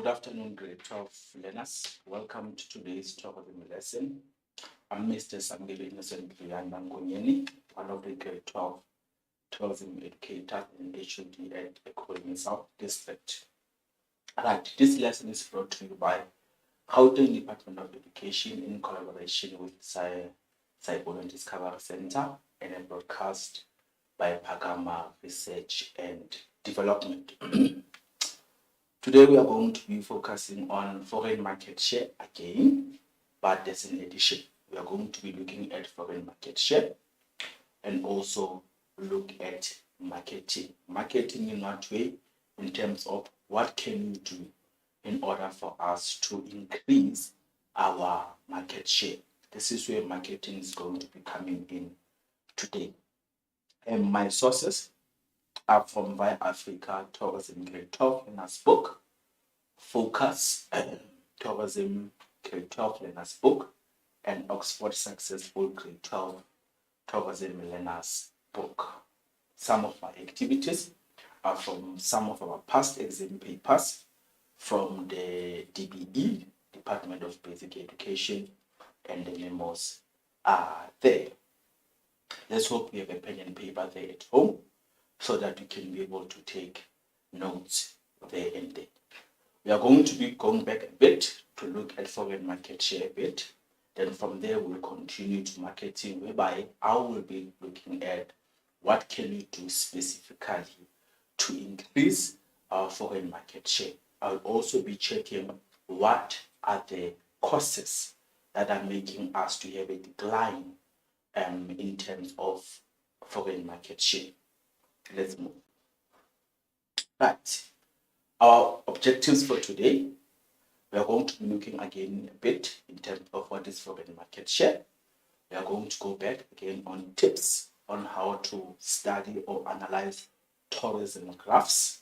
Good afternoon, grade 12 learners. Welcome to today's tourism lesson. I'm Mr. Samgele Innocent Luyanda Ngonyeni, one of the grade 12 tourism educators in HOD at Ekurhuleni South District. Right, this lesson is brought to you by Gauteng Department of Education in collaboration with Saibolo Discovery Center and a broadcast by Pagama Research and Development. Today we are going to be focusing on foreign market share again, but there's an addition. We are going to be looking at foreign market share and also look at marketing. Marketing in what way? In terms of what can we do in order for us to increase our market share. This is where marketing is going to be coming in today. And my sources are from Via Africa Tourism Grade 12 Learners Book, Focus Tourism Grade 12 Learners Book, and Oxford Successful Grade 12 Tourism Learners Book. Some of my activities are from some of our past exam papers from the DBE, Department of Basic Education, and the memos are there. Let's hope you have a pen and paper there at home so that you can be able to take notes there and there. We are going to be going back a bit to look at foreign market share a bit. Then from there, we'll continue to marketing, whereby I will be looking at what can we do specifically to increase our foreign market share. I'll also be checking what are the causes that are making us to have a decline in terms of foreign market share. Let's move. Right. Our objectives for today, we are going to be looking again a bit in terms of what is foreign market share. We are going to go back again on tips on how to study or analyze tourism graphs.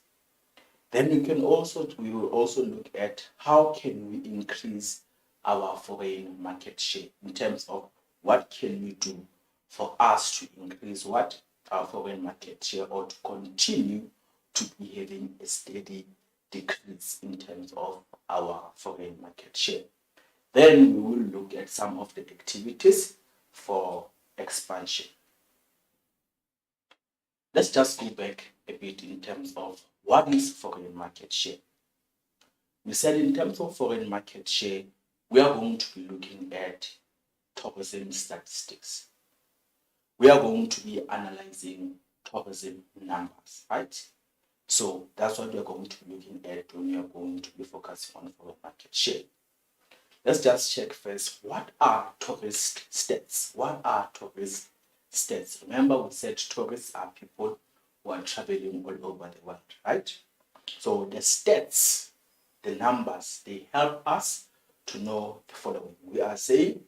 Then we will also look at how can we increase our foreign market share in terms of what can we do for us to increase what our foreign market share, or to continue to be having a steady decrease in terms of our foreign market share. Then we will look at some of the activities for expansion. Let's just go back a bit in terms of what is foreign market share. We said in terms of foreign market share, we are going to be looking at tourism statistics. We are going to be analyzing tourism numbers, right? So that's what we are going to be looking at when we are going to be focusing on foreign market share. Let's just check first, what are tourist stats? What are tourist stats? Remember, we said tourists are people who are traveling all over the world, right? So the stats, the numbers, they help us to know the following. We are saying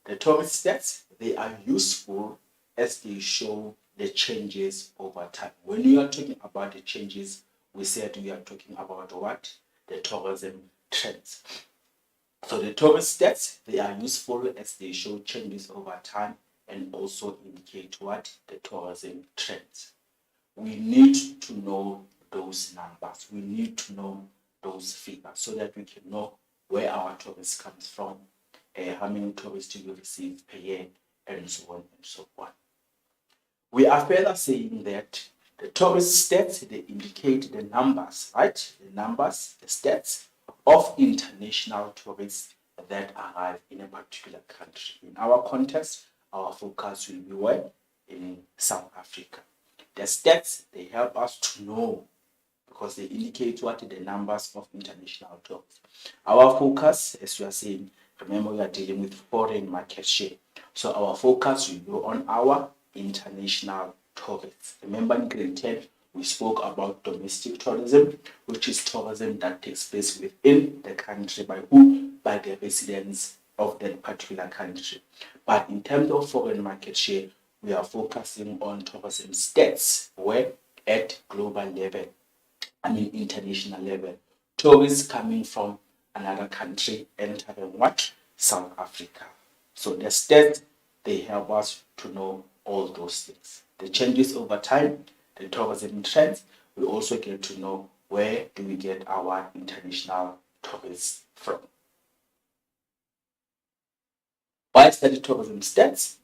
the tourist stats, they are useful as they show the changes over time. When we are talking about the changes, we said we are talking about what? The tourism trends. So the tourist stats, they are useful as they show changes over time and also indicate what? The tourism trends. We need to know those numbers. We need to know those figures so that we can know where our tourists comes from, how many tourists we receive per year, and so on and so on. We are further saying that the tourist stats, they indicate the numbers, right? The numbers, the stats of international tourists that arrive in a particular country. In our context, our focus will be where? In South Africa. The stats, they help us to know because they indicate what the numbers of international tourists. Our focus, as we are saying, remember we are dealing with foreign market share. So our focus will be on our international tourists. Remember in grade 10, we spoke about domestic tourism, which is tourism that takes place within the country by who? By the residents of that particular country. But in terms of foreign market share, we are focusing on tourism stats where at global level, international level, tourists coming from another country entering what? South Africa. So the stats, they help us to know all those things. The changes over time, the tourism trends, we also get to know where do we get our international tourists from. Why study tourism stats?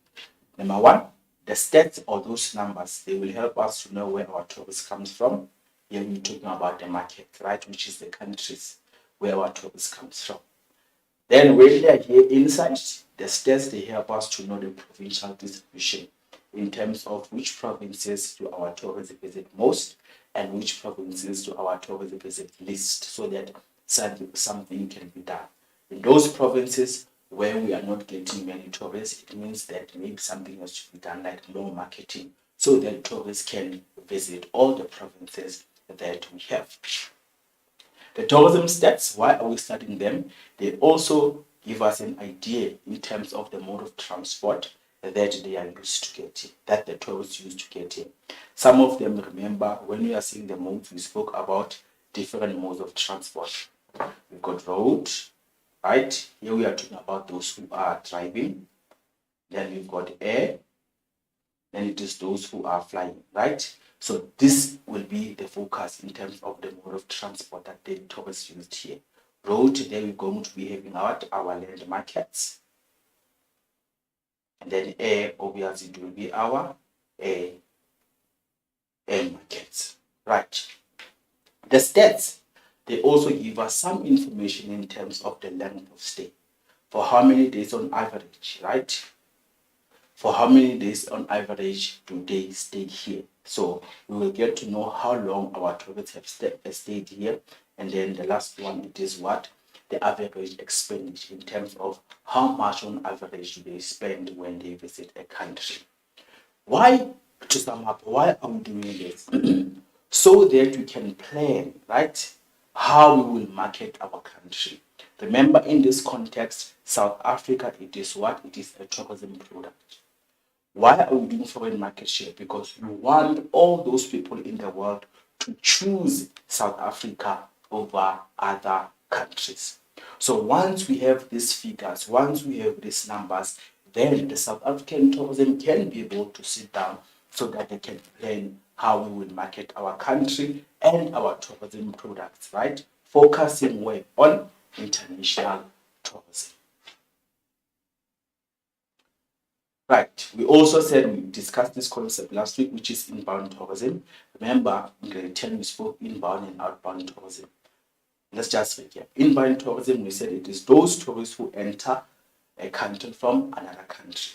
Number one, the stats or those numbers, they will help us to know where our tourists comes from. Here we're talking about the market, right, which is the countries where our tourists comes from. Then when they are here inside, the stats, they help us to know the provincial distribution in terms of which provinces do our tourists visit most and which provinces do our tourists visit least, so that something can be done. In those provinces where we are not getting many tourists, it means that maybe something has to be done, like more marketing, so that tourists can visit all the provinces that we have. The tourism stats, why are we studying them? They also give us an idea in terms of the mode of transport that they are used to getting, that the tourists used to get in. Some of them, remember, when we are seeing the modes, we spoke about different modes of transport. We've got road, right? Here we are talking about those who are driving. Then we've got air. Then it is those who are flying, right? So this will be the focus in terms of the mode of transport that the tourists used here. Road, today we're going to be having our land markets. And then air, obviously, it will be our air markets, right? The stats, they also give us some information in terms of the length of stay. For how many days on average, right? For how many days on average do they stay here? So we will get to know how long our tourists have stayed here. And then the last one, it is what? The average expenditure in terms of how much on average do they spend when they visit a country. Why, to sum up, why are we doing this? So that we can plan, right, how we will market our country. Remember, in this context, South Africa, it is what? It is a tourism product. Why are we doing foreign market share? Because we want all those people in the world to choose South Africa over other countries. So once we have these figures, once we have these numbers, then the South African tourism can be able to sit down so that they can plan how we will market our country and our tourism products, right? Focusing where? On international tourism. Right. We also said we discussed this concept last week, which is inbound tourism. Remember, in grade 10, we spoke inbound and outbound tourism. Let's just recap. Inbound tourism, we said it is those tourists who enter a country from another country.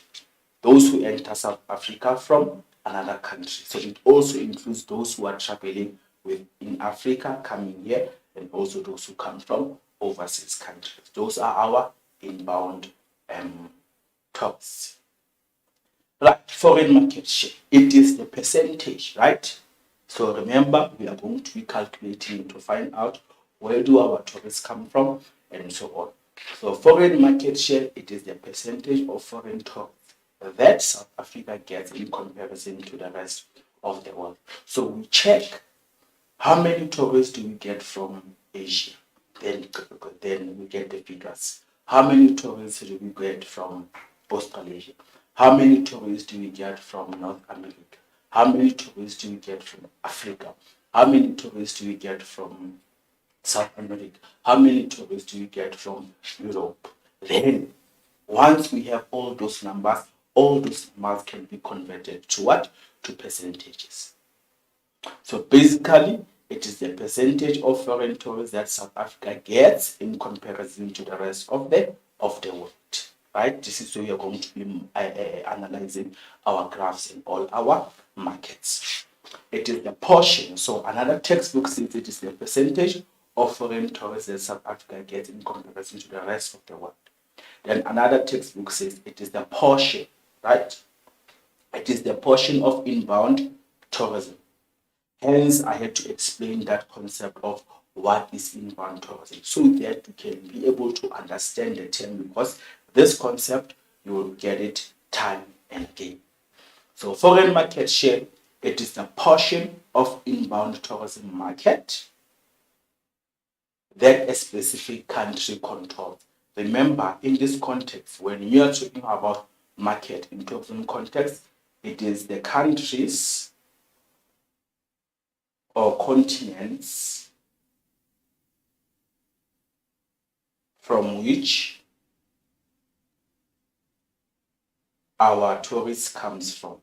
Those who enter South Africa from another country. So it also includes those who are traveling in Africa, coming here, and also those who come from overseas countries. Those are our inbound tourists. Right, foreign market share. It is the percentage, right? So remember, we are going to be calculating to find out where do our tourists come from and so on. So foreign market share, it is the percentage of foreign tourists that South Africa gets in comparison to the rest of the world. So we check how many tourists do we get from Asia. Then we get the figures. How many tourists do we get from Australasia? How many tourists do we get from North America? How many tourists do we get from Africa? How many tourists do we get from South America? How many tourists do we get from Europe? Then, once we have all those numbers can be converted to what? To percentages. So basically, it is the percentage of foreign tourists that South Africa gets in comparison to the rest of the world. Right? This is where we are going to be analyzing our graphs in all our markets. It is the portion. So another textbook says it is the percentage of foreign tourists that South Africa gets in comparison to the rest of the world. Then another textbook says it is the portion, right? It is the portion of inbound tourism. Hence, I had to explain that concept of what is inbound tourism so that you can be able to understand the term, because this concept, you will get it time and again. So foreign market share, it is the portion of inbound tourism market that a specific country controls. Remember, in this context, when you are talking about market in tourism context, it is the countries or continents from which our tourists comes from.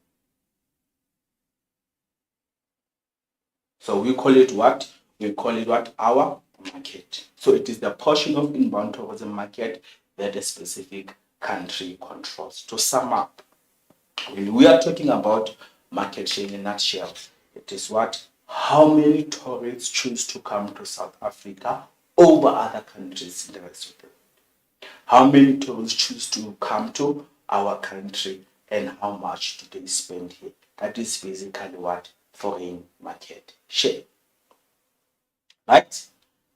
So we call it what? We call it what? Our market. So it is the portion of inbound tourism market that a specific country controls. To sum up, when we are talking about market share in a nutshell, it is what? How many tourists choose to come to South Africa over other countries in the rest of the world? How many tourists choose to come to our country and how much do they spend here? That is basically what? Foreign market share. Right?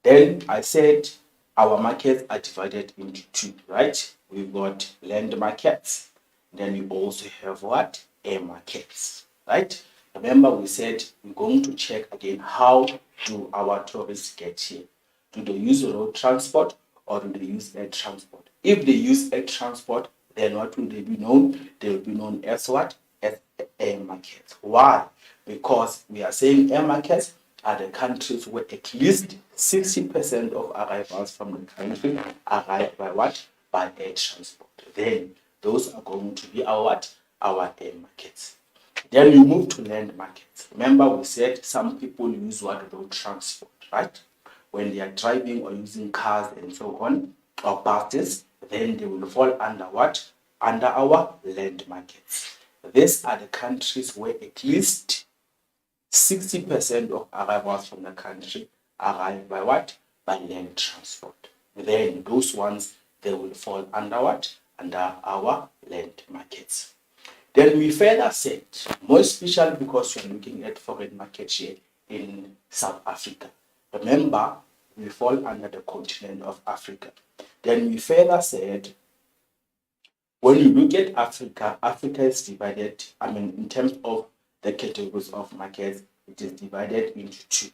Then I said our markets are divided into two, right? We've got land markets. Then we also have what? Air markets, right? Remember we said we're going to check again how do our tourists get here? Do they use road transport or do they use air transport? If they use air transport, then what will they be known? They will be known as what? As air markets. Why? Because we are saying air markets are the countries where at least 60% of arrivals from the country arrive by what? By air transport. Then those are going to be our what? Our air markets. Then we move to land markets. Remember we said some people use what? Road transport, right? When they are driving or using cars and so on, or buses, then they will fall under what? Under our land markets. These are the countries where at least 60% of arrivals from the country arrive by what? By land transport. Then those ones, they will fall under what? Under our land markets. Then we further said, more especially because we're looking at foreign market share in South Africa. Remember, we fall under the continent of Africa. Then we further said, when you look at Africa, Africa is divided, in terms of the categories of markets, it is divided into two.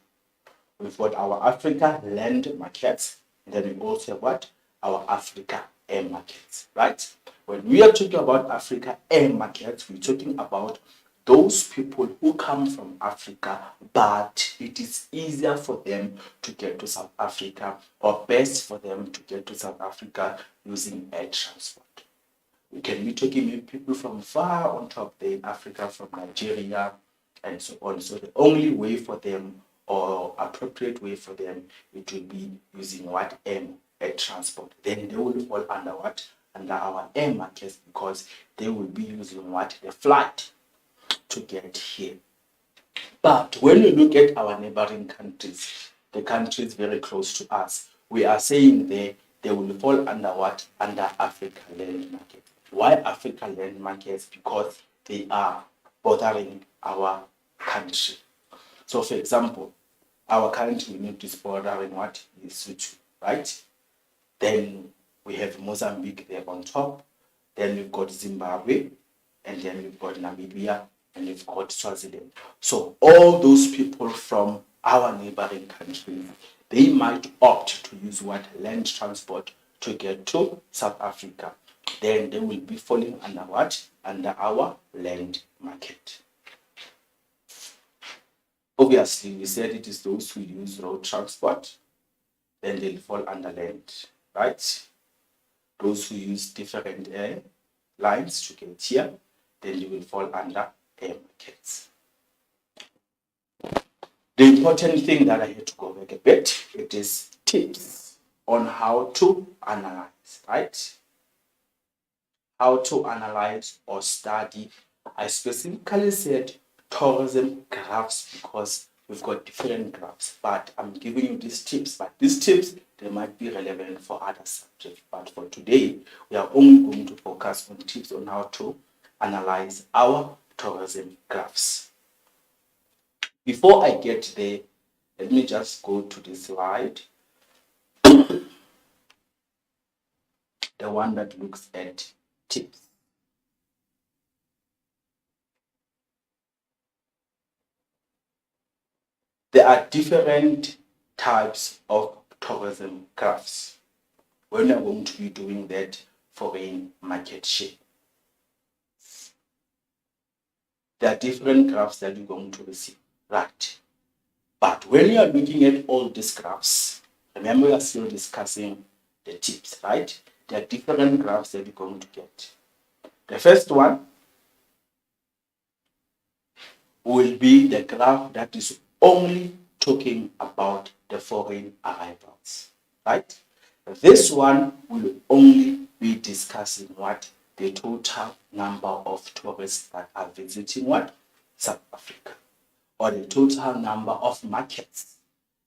We've got our Africa land markets, and then we also have what? Our Africa air markets, right? When we are talking about Africa air markets, we're talking about those people who come from Africa, but it is easier for them to get to South Africa, or best for them to get to South Africa using air transport. We can be talking with people from far on top there in Africa, from Nigeria, and so on. So the only way for them, or appropriate way for them, it will be using what? Air transport. Then they will fall under what? Under our air markets, because they will be using what? The flight to get here. But when we look at our neighboring countries, the countries very close to us, we are saying they will fall under what? Under Africa land market. Why Africa land markets? Because they are bordering our country. So for example, our country is bordering what? Lesotho, right? Then we have Mozambique there on top. Then we've got Zimbabwe, and then we've got Namibia, and we've got Swaziland. So all those people from our neighboring countries, they might opt to use what? Land transport to get to South Africa. Then they will be falling under what? Under our land market. Obviously, we said it is those who use road transport, then they'll fall under land, right? Those who use different air lines to get here, then they will fall under air markets. The important thing that I had to go back a bit, it is tips on how to analyze, right? How to analyze or study. I specifically said tourism graphs because we've got different graphs, but I'm giving you these tips. But these tips, they might be relevant for other subjects. But for today, we are only going to focus on tips on how to analyze our tourism graphs. Before I get there, let me just go to this slide. The one that looks at tips. There are different types of tourism graphs when we are going to be doing that foreign market share. There are different graphs that you're going to receive, right? But when you are looking at all these graphs, remember we are still discussing the tips, right? There are different graphs that you're going to get. The first one will be the graph that is only talking about the foreign arrivals, right? This one will only be discussing what the total number of tourists that are visiting what South Africa, or the total number of markets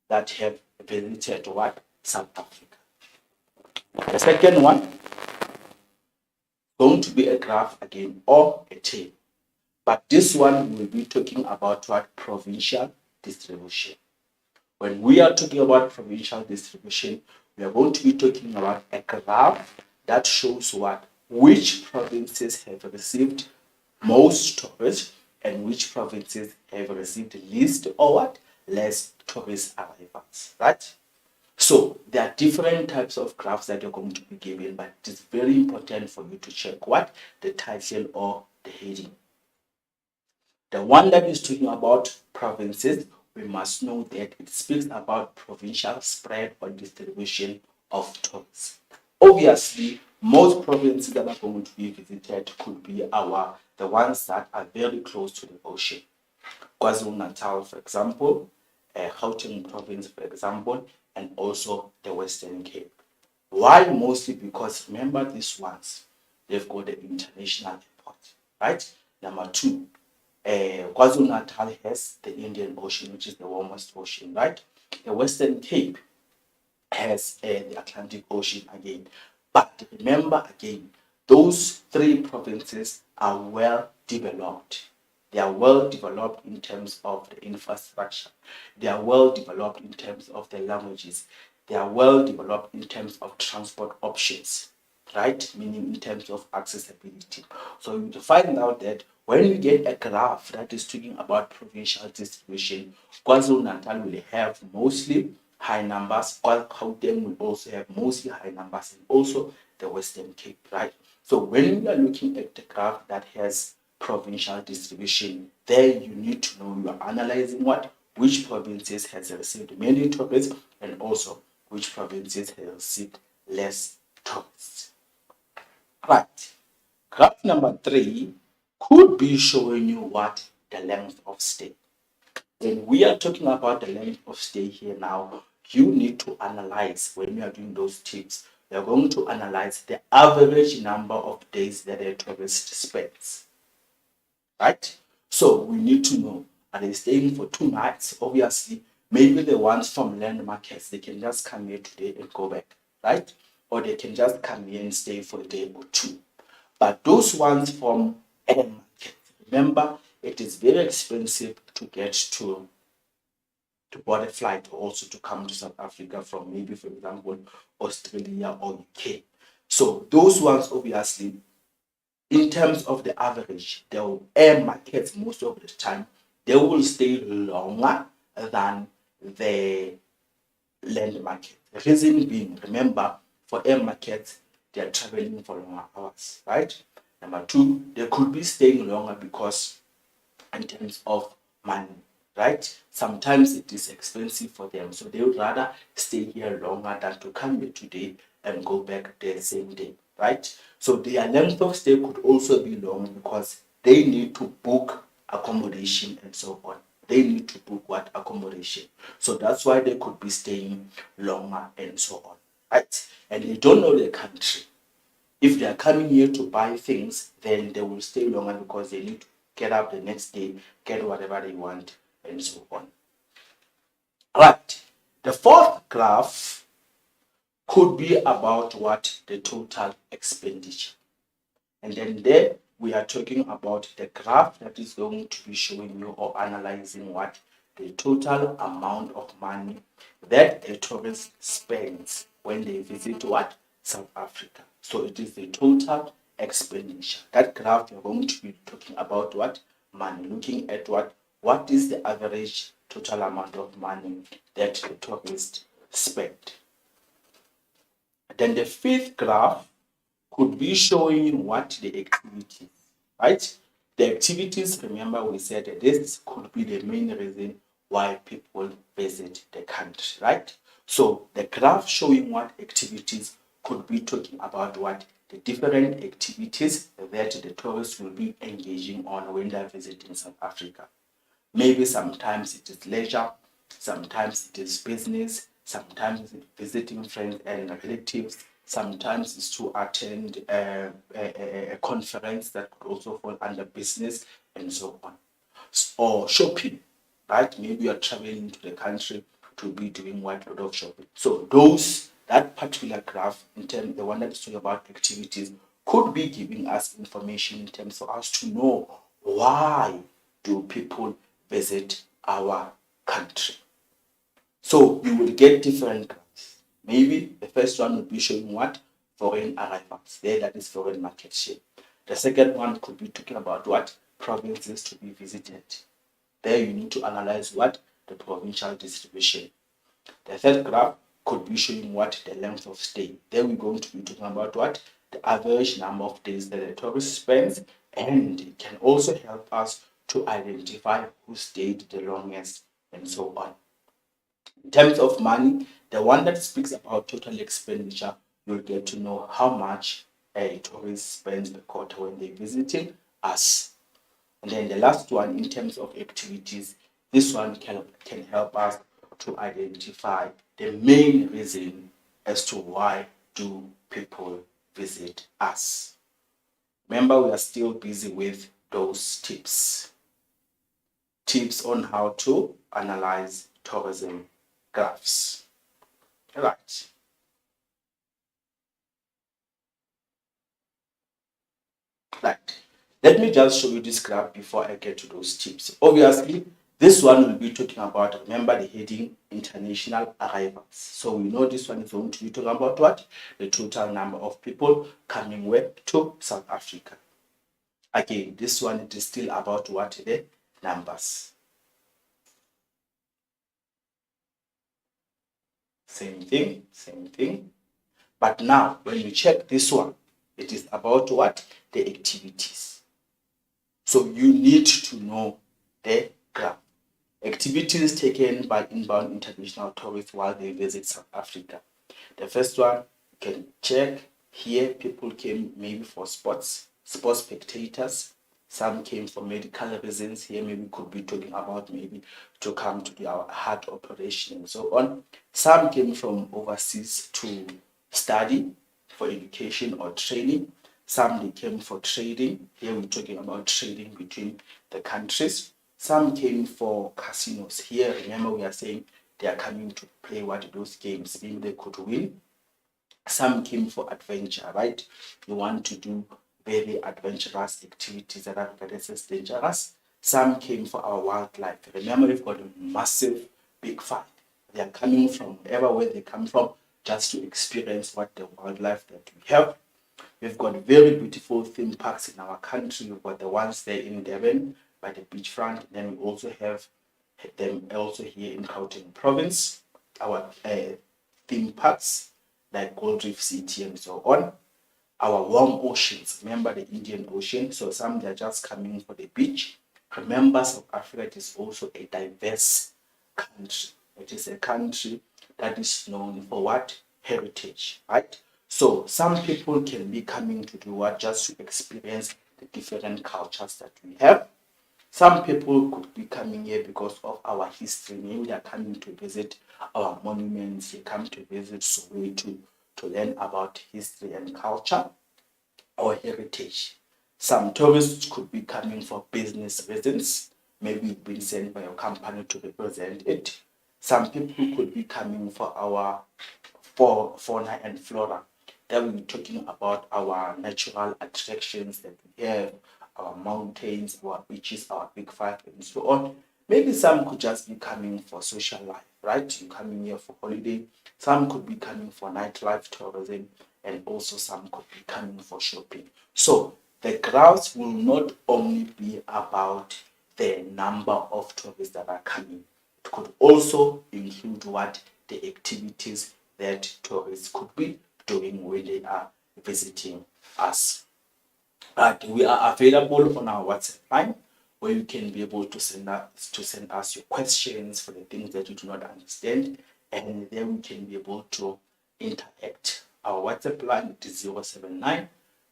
that have visited what South Africa. The second one going to be a graph again or a table, but this one will be talking about what provincial distribution. When we are talking about provincial distribution, we are going to be talking about a graph that shows what which provinces have received most tourists and which provinces have received least or what less tourist arrivals, right? So there are different types of graphs that you're going to be given, but it is very important for you to check what the title or the heading. The one that is talking about provinces, we must know that it speaks about provincial spread or distribution of tourists. Obviously, most provinces that are going to be visited could be the ones that are very close to the ocean. KwaZulu-Natal, for example, Gauteng province, for example, and also the Western Cape. Why? Mostly because remember these ones, they've got the international airport, right? Number two, KwaZulu-Natal has the Indian Ocean, which is the warmest ocean, right? The Western Cape has the Atlantic Ocean again. But remember again, those three provinces are well developed. They are well developed in terms of the infrastructure. They are well developed in terms of the languages. They are well developed in terms of transport options, right? Meaning in terms of accessibility. So you find out that when you get a graph that is talking about provincial distribution, KwaZulu-Natal will have mostly high numbers, while Gauteng will also have mostly high numbers, and also the Western Cape, right? So when you are looking at the graph that has provincial distribution, there you need to know you are analyzing what which provinces has received many tourists and also which provinces has received less tourists. Right. Graph number 3 could be showing you what the length of stay. When we are talking about the length of stay here now, you need to analyze when you are doing those tips. You're going to analyze the average number of days that a tourist spends. Right? So we need to know, are they staying for 2 nights? Obviously, maybe the ones from land markets, they can just come here today and go back, right? Or they can just come here and stay for a day or two. But those ones from land markets, remember, it is very expensive to get to board a flight or also to come to South Africa from maybe, for example, Australia or UK. So those ones, obviously, in terms of the average, the air markets most of the time, they will stay longer than the land market. The reason being, remember, for air markets, they are traveling for longer hours, right? Number two, they could be staying longer because in terms of money, right? Sometimes it is expensive for them, so they would rather stay here longer than to come here today and go back the same day, right? So their length of stay could also be long because they need to book accommodation and so on. They need to book what accommodation. So that's why they could be staying longer and so on, right? And they don't know the country. If they are coming here to buy things, then they will stay longer because they need to get up the next day, get whatever they want, and so on. Right. The fourth graph could be about what the total expenditure. And then there we are talking about the graph that is going to be showing you or analyzing what the total amount of money that a tourist spends when they visit what South Africa. So it is the total expenditure. That graph you're going to be talking about what money, looking at what is the average total amount of money that a tourist spent. Then the fifth graph could be showing what the activities, right? The activities, remember we said that this could be the main reason why people visit the country, right? So the graph showing what activities could be talking about what the different activities that the tourists will be engaging on when they're visiting South Africa. Maybe sometimes it is leisure, sometimes it is business, sometimes it's visiting friends and relatives, sometimes it's to attend a conference that could also fall under business and so on. Or shopping, right? Maybe you are traveling to the country to be doing what lot of shopping. So that particular graph, in terms the one that's talking about activities, could be giving us information in terms for us to know why do people visit our country. So you will get different graphs. Maybe the first one will be showing what? Foreign arrivals. There, that is foreign market share. The second one could be talking about what? Provinces to be visited. There you need to analyze what? The provincial distribution. The third graph could be showing what? The length of stay. There we're going to be talking about what? The average number of days that the tourist spends, and it can also help us to identify who stayed the longest and so on. In terms of money, the one that speaks about total expenditure, you'll get to know how much a tourist spends per quarter when they're visiting us. And then the last one, in terms of activities, this one can help us to identify the main reason as to why do people visit us. Remember, we are still busy with those tips on how to analyze tourism graphs. All right. Right. Let me just show you this graph before I get to those tips. Obviously, this one will be talking about, remember the heading, international arrivals. So we know this one is going to be talking about what? The total number of people coming where? To South Africa. Again, this one, it is still about what? The numbers. Same thing. But now, when you check this one, it is about what? The activities. So you need to know the graph. Activities taken by inbound international tourists while they visit South Africa. The first one, you can check here, people came maybe for sports spectators. Some came for medical reasons. Here maybe could be talking about maybe to come to do our heart operation and so on. Some came from overseas to study for education or training. Some they came for trading. Here we're talking about trading between the countries. Some came for casinos. Here, remember, we are saying they are coming to play what those games, maybe they could win. Some came for adventure, right? You want to do very adventurous activities that are regarded as dangerous. Some came for our wildlife. Remember, we've got a massive big farm. They are coming from where they come from just to experience what the wildlife that we have. We've got very beautiful theme parks in our country. We've got the ones there in Devon by the beachfront. Then we also have them also here in Gauteng province. Our theme parks like Gold Reef City and so on. Our warm oceans, remember the Indian Ocean. So some they're just coming for the beach. Remember, South Africa is also a diverse country. It is a country that is known for what? Heritage, right? So some people can be coming to do what? Just to experience the different cultures that we have. Some people could be coming here because of our history. Maybe they are coming to visit our monuments. They come to visit Soweto to learn about history and culture or heritage. Some tourists could be coming for business reasons. Maybe you've been sent by your company to represent it. Some people could be coming for our fauna and flora. Then we're talking about our natural attractions that we have, our mountains, our beaches, our big five, and so on. Maybe some could just be coming for social life, right? You coming here for holiday. Some could be coming for nightlife tourism, and also some could be coming for shopping. So the graphs will not only be about the number of tourists that are coming. It could also include what the activities that tourists could be doing when they are visiting us. But we are available on our WhatsApp line where you can be able to send us your questions for the things that you do not understand, and then we can be able to interact Our WhatsApp line is 079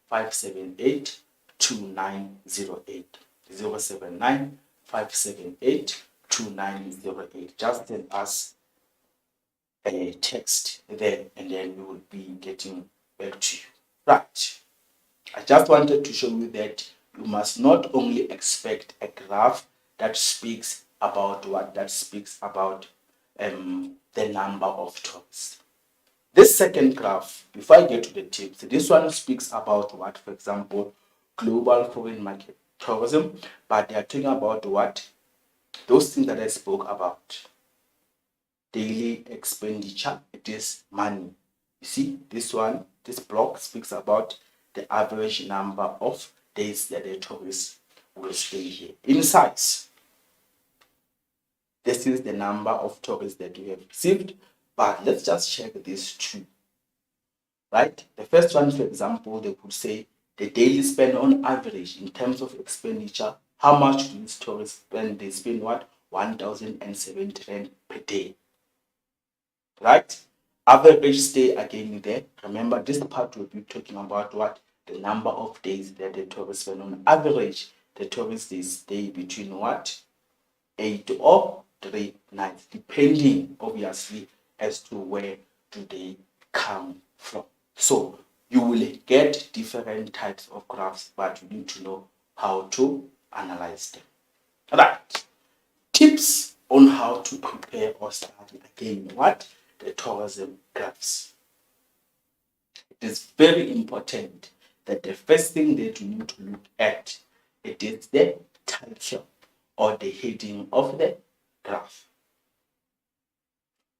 578 2908. 079 578 2908. Just send us a text there and then we will be getting back to you. Right. I just wanted to show you that you must not only expect a graph that speaks about what? That speaks about the number of tourists. This second graph, before I get to the tips, this one speaks about what? For example, global foreign market tourism, but they are talking about what? Those things that I spoke about. Daily expenditure, it is money. You see, this one, this block speaks about the average number of days that the tourists will stay here. In size, this is the number of tourists that we have received, but let's just check these two. Right? The first one, for example, they could say the daily spend on average in terms of expenditure. How much do these tourists spend? They spend what? 1,070 rand per day. Right? Average stay again there. Remember, this part will be talking about what? The number of days that the tourists spend on average. The tourists they stay between what? 8 or 3 nights, depending obviously as to where do they come from. So you will get different types of graphs, but you need to know how to analyze them. Right. Tips on how to prepare or study again what? The tourism graphs. It is very important that the first thing that you need to look at, it is the title or the heading of the graph.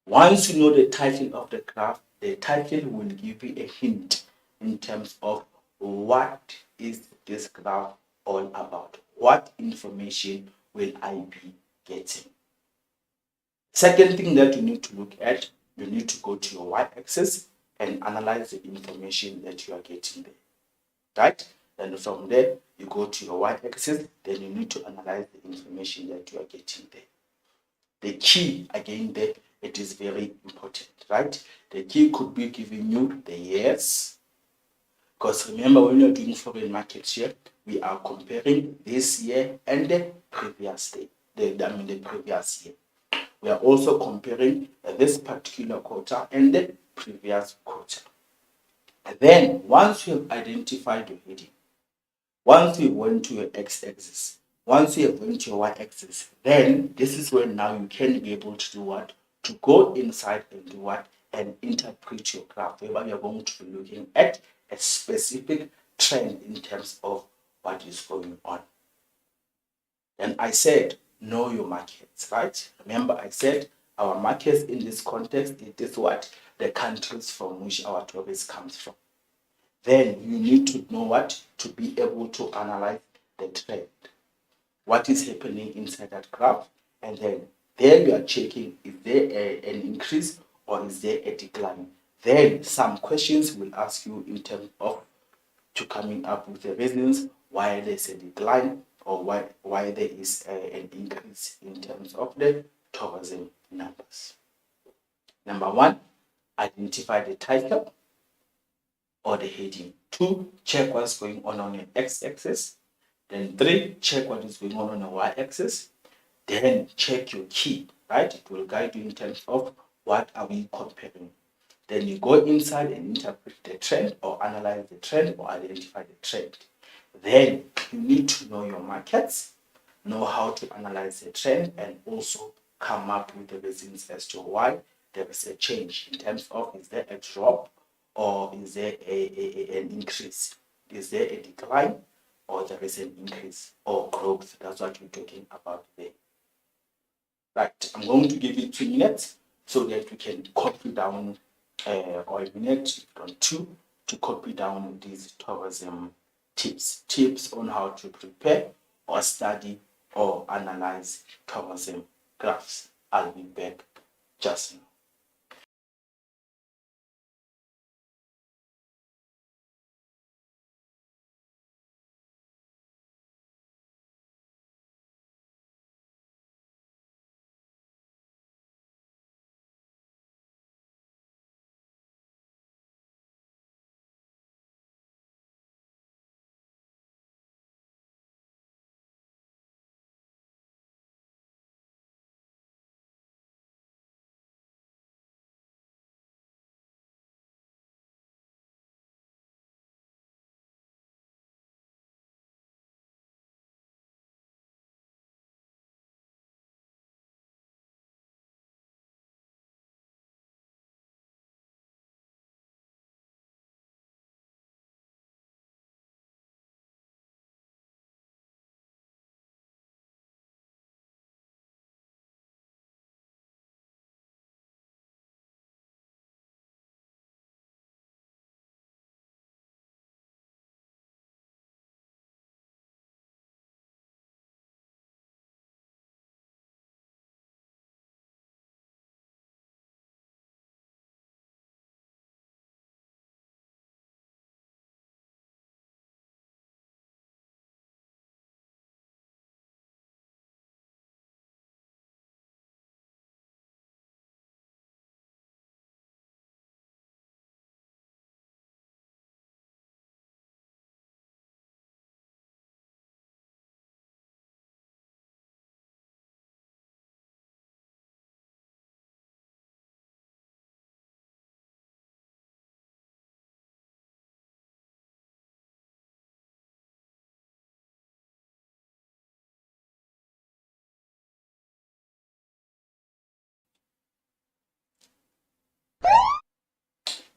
Once you know the title of the graph, the title will give you a hint in terms of what is this graph all about. What information will I be getting? Second thing that you need to look at, you need to go to your y-axis and analyze the information that you are getting there. Right? And from there, you go to your y-axis, then you need to analyze the information that you are getting there. The key, again, there, it is very important, right? The key could be giving you the years, because remember, when you're doing foreign market share, we are comparing this year and the previous day, the previous year. We are also comparing this particular quarter and the previous quarter. And then, once you have identified your heading, once you went to your x-axis, once you have went to your y-axis, then this is when now you can be able to do what? To go inside and do what? And interpret your graph, whereby you're going to be looking at a specific trend in terms of what is going on. And I said, know your markets, right? Remember, I said our markets in this context, it is what? The countries from which our tourists comes from. Then you need to know what? To be able to analyze the trend. What is happening inside that graph? And then there you are checking, is there an increase or is there a decline? Then some questions will ask you in terms of to coming up with the reasons why there's a decline or why there is an increase in terms of the tourism numbers. Number one, identify the title or the heading. 2, check what's going on your x-axis. Then 3, check what is going on your y-axis. Then check your key, right? It will guide you in terms of what are we comparing. Then you go inside and interpret the trend or analyze the trend or identify the trend. Then you need to know your markets, know how to analyze the trend, and also come up with the reasons as to why there is a change in terms of, is there a drop or is there an increase? Is there a decline or there is an increase or growth? That's what we're talking about there. Right, I'm going to give you 2 minutes so that we can copy down, or a minute on 2 to copy down these tourism tips on how to prepare or study or analyze tourism graphs. I'll be back just now.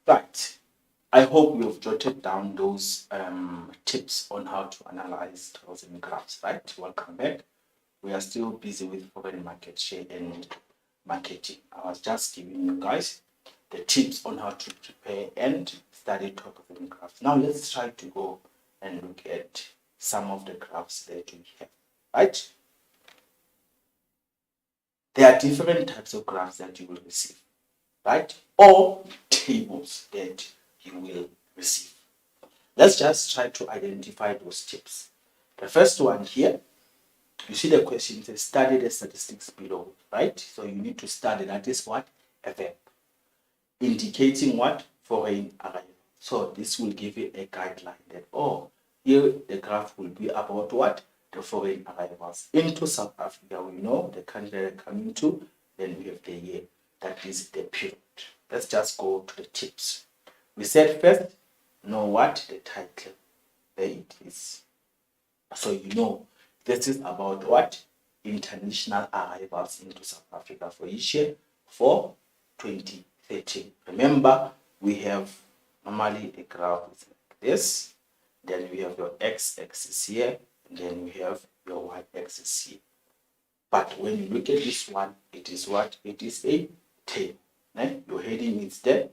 Right. I hope you have jotted down those tips on how to analyze tourism graphs, right? Welcome back. We are still busy with foreign market share and marketing. I was just giving you guys the tips on how to prepare and study tourism graphs. Now let's try to go and look at some of the graphs that we have, right? There are different types of graphs that you will receive, right? Or tables that you will receive. Let's just try to identify those tips. The first one here, you see the question says study the statistics below, right? So you need to study, that is what? A verb. Indicating what? Foreign arrival. So this will give you a guideline that, oh, here the graph will be about what? The foreign arrivals into South Africa. We know the country they're coming to, then we have the year. That is the period. Let's just go to the tips. We said first, know what? The title. There it is. So you know this is about what? International arrivals into South Africa for each year for 2013. Remember, we have normally a graph like this. Then we have your x-axis here, and then we have your y-axis here. But when you look at this one, it is what? It is a table. Your heading is there.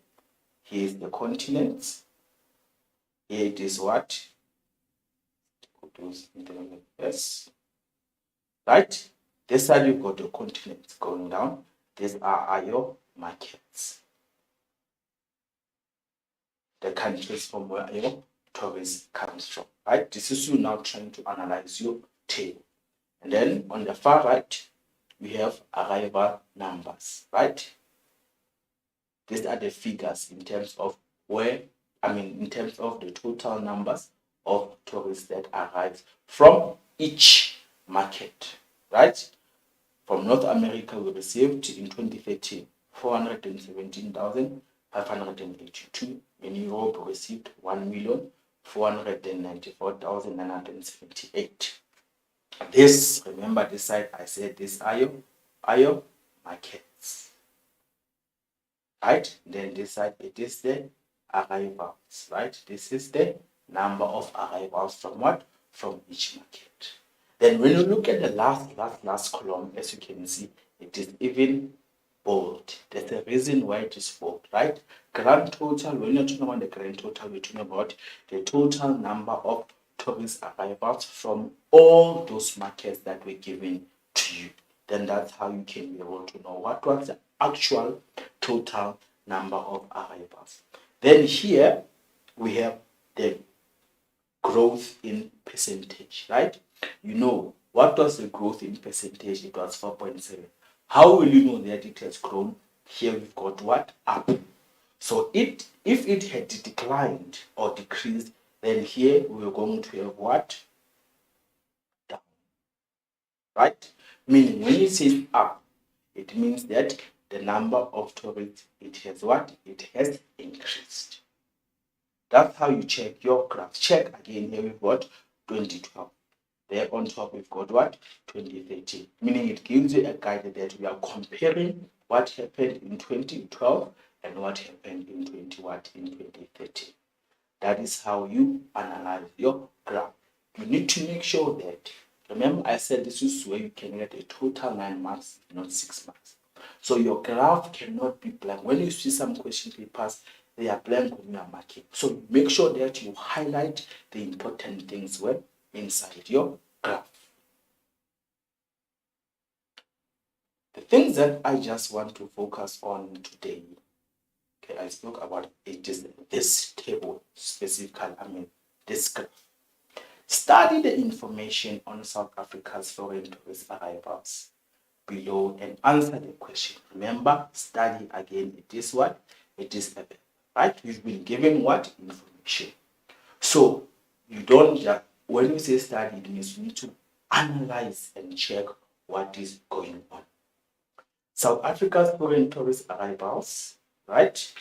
Here is the continents. Here it is what? Yes. Right? This side you've got your continents going down. These are your markets. The countries from where your tourist comes from. Right? This is you now trying to analyze your table. And then on the far right, we have arrival numbers. Right? These are the figures in terms of in terms of the total numbers of tourists that arrive from each market, right? From North America, we received in 2013 417,582. In Europe, we received 1,494,978. This, remember this side, I said this are your markets, right? Then this side, it is the arrivals, right? This is the number of arrivals from what? From each market. Then when you look at the last column, as you can see, it is even bold. There's a reason why it is bold, right? Grand total, when you're talking about the grand total, we're talking about the total number of tourist arrivals from all those markets that were given to you. Then that's how you can be able to know what was the actual total number of arrivals. Then here we have the growth in percentage, right? You know, what was the growth in percentage? It was 4.7. How will you know that it has grown? Here we've got what? Up. So if it had declined or decreased, then here we're going to have what? Down. Right? Meaning when it says up, it means that the number of tourists, it has what? It has increased. That's how you check your graph. Check again here we've got 2012. There on top we've got what? 2013. Meaning it gives you a guide that we are comparing what happened in 2012 and what happened in 2013. That is how you analyze your graph. You need to make sure that, remember I said this is where you can get a total 9 marks, not 6 marks. So your graph cannot be blank. When you see some question papers, they are blank when you are marking. So make sure that you highlight the important things where inside your graph. The things that I just want to focus on today, okay, I spoke about it is this table specifically, this graph. Study the information on South Africa's foreign tourist arrivals below and answer the question. Remember, study again, it is what? It is a verb, right? We've been given what? Information. So you don't just, when we say study, it means you need to analyze and check what is going on. South Africa's foreign tourist arrivals, right?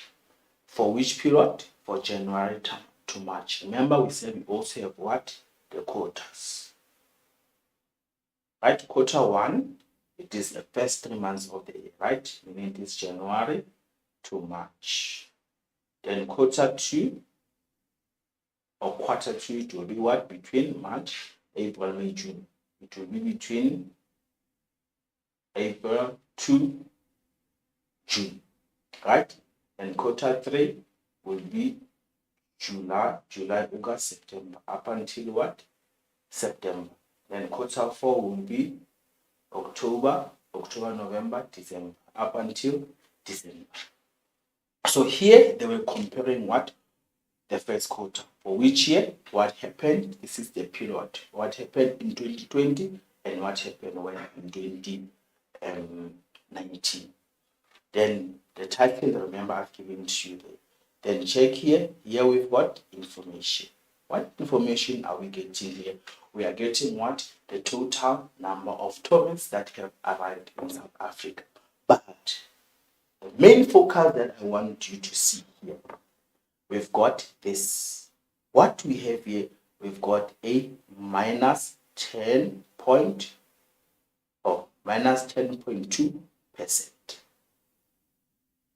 For which period? For January to March. Remember, we said we also have what? The quarters. Right? Quarter 1, it is the first 3 months of the year, right? Meaning it is January to March. Then quarter 2 it will be what? Between March, April, May, June. It will be between April to June, right? And quarter 3 will be July, August, September, up until what? September. Then quarter 4 will be October, November, December, up until December. So here they were comparing what? The first quarter. For which year? What happened? This is the period. What happened in 2020 and what happened when in 2019. Then the title, remember I've given to you there. Then check here. Here we've got information. What information are we getting here? We are getting what? The total number of tourists that have arrived in South Africa. But the main focus that I want you to see here, we've got this. What we have here, we've got a minus 10.2%.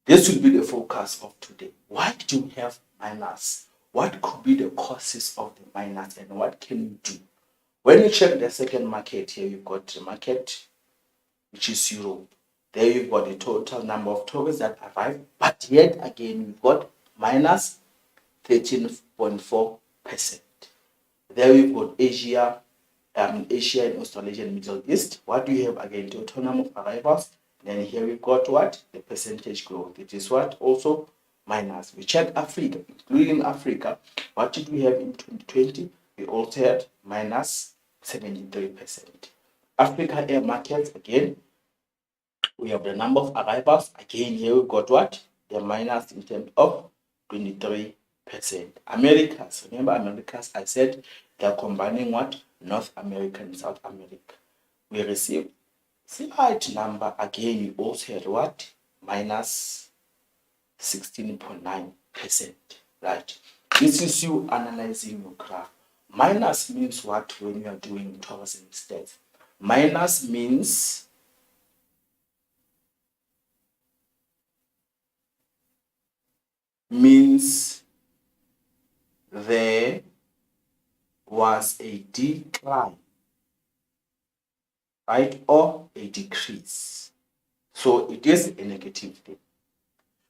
This will be the focus of today. Why do we have minus? What could be the causes of the minus and what can we do? When you check the second market here, you've got the market, which is Europe. There you've got the total number of tourists that arrive, but yet again, we've got minus 13.4%. There we've got Asia and Australasia and Middle East. What do you have again? Total number of arrivals. Then here we've got what? The percentage growth. It is what? Also minus. We check Africa, including Africa. What did we have in 2020? We also had minus 73%. Africa air markets, again, we have the number of arrivals. Again, here we've got what? The minus in terms of 23%. Americas, remember Americas, I said they're combining what? North America and South America. We received slight number. Again, we also had what? Minus 16.9%. Right? This is you analyzing your graph. Minus means what when you are doing tourism stats? Minus means there was a decline, right, or a decrease. So it is a negative thing.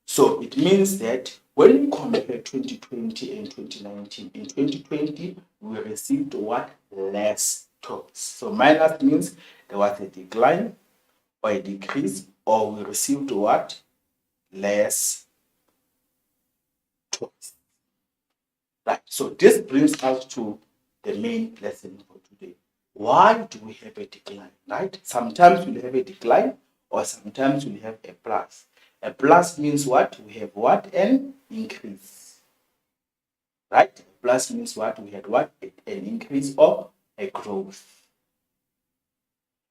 So it means that when we compare 2020 and 2019, in 2020 we received what? Less tourists. So minus means there was a decline or a decrease, or we received what? Less tourists. Right. So this brings us to the main lesson for today. Why do we have a decline? Right? Sometimes we'll have a decline, or sometimes we'll have a plus. A plus means what? We have what? An increase. Right? A plus means what? We had what? An increase or a growth.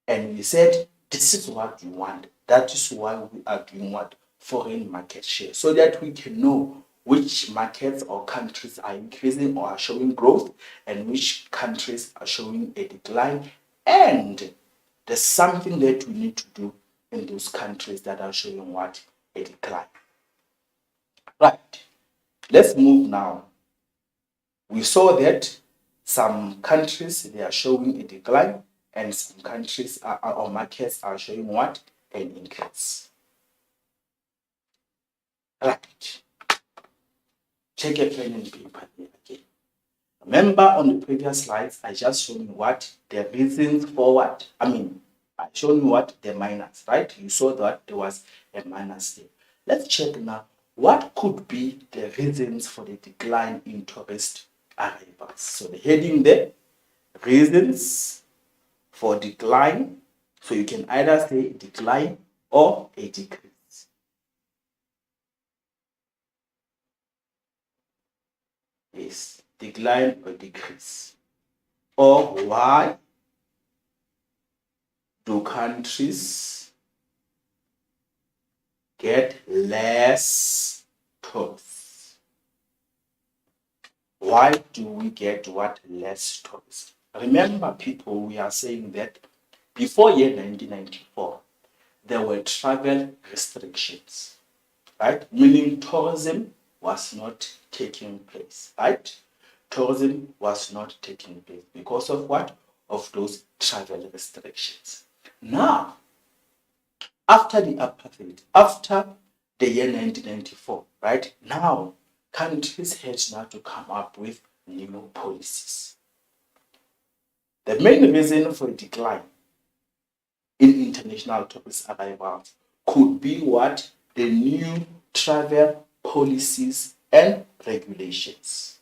And we said, this is what we want. That is why we are doing what? Foreign market share. So that we can know which markets or countries are increasing or are showing growth and which countries are showing a decline. And there's something that we need to do in those countries that are showing what? A decline. Right. Let's move now. We saw that some countries, they are showing a decline, and some countries or markets are showing what? An increase. Right. Check a pen and paper here again. Remember on the previous slides, I just showed you what? The reasons for what? I showed you what? The minus, right? You saw that there was a minus there. Let's check now. What could be the reasons for the decline in tourist arrivals? So the heading there, reasons for decline. So you can either say decline or a decrease. Yes, decline or decrease. Or why do countries get less tourists? Why do we get what? Less tourists? Remember, people, we are saying that before year 1994, there were travel restrictions, right? Meaning tourism was not taking place, right? Tourism was not taking place because of what? Of those travel restrictions. Now, after the apartheid, after the year 1994, right? Now, countries had now to come up with new policies. The main reason for a decline in international tourist arrivals could be what? The new travel policies and regulations.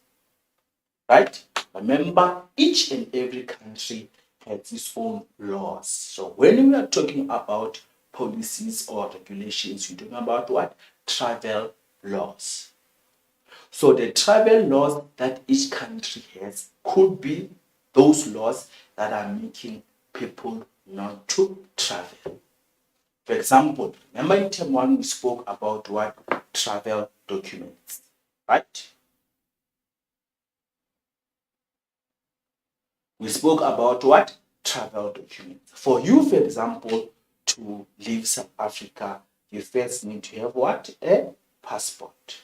Right? Remember, each and every country has its own laws. So when we are talking about policies or regulations, we're talking about what? Travel laws. So the travel laws that each country has could be those laws that are making people not to travel. For example, remember in term one we spoke about what? Travel documents, right? We spoke about what? Travel documents. For you, for example, to leave South Africa, you first need to have what? A passport.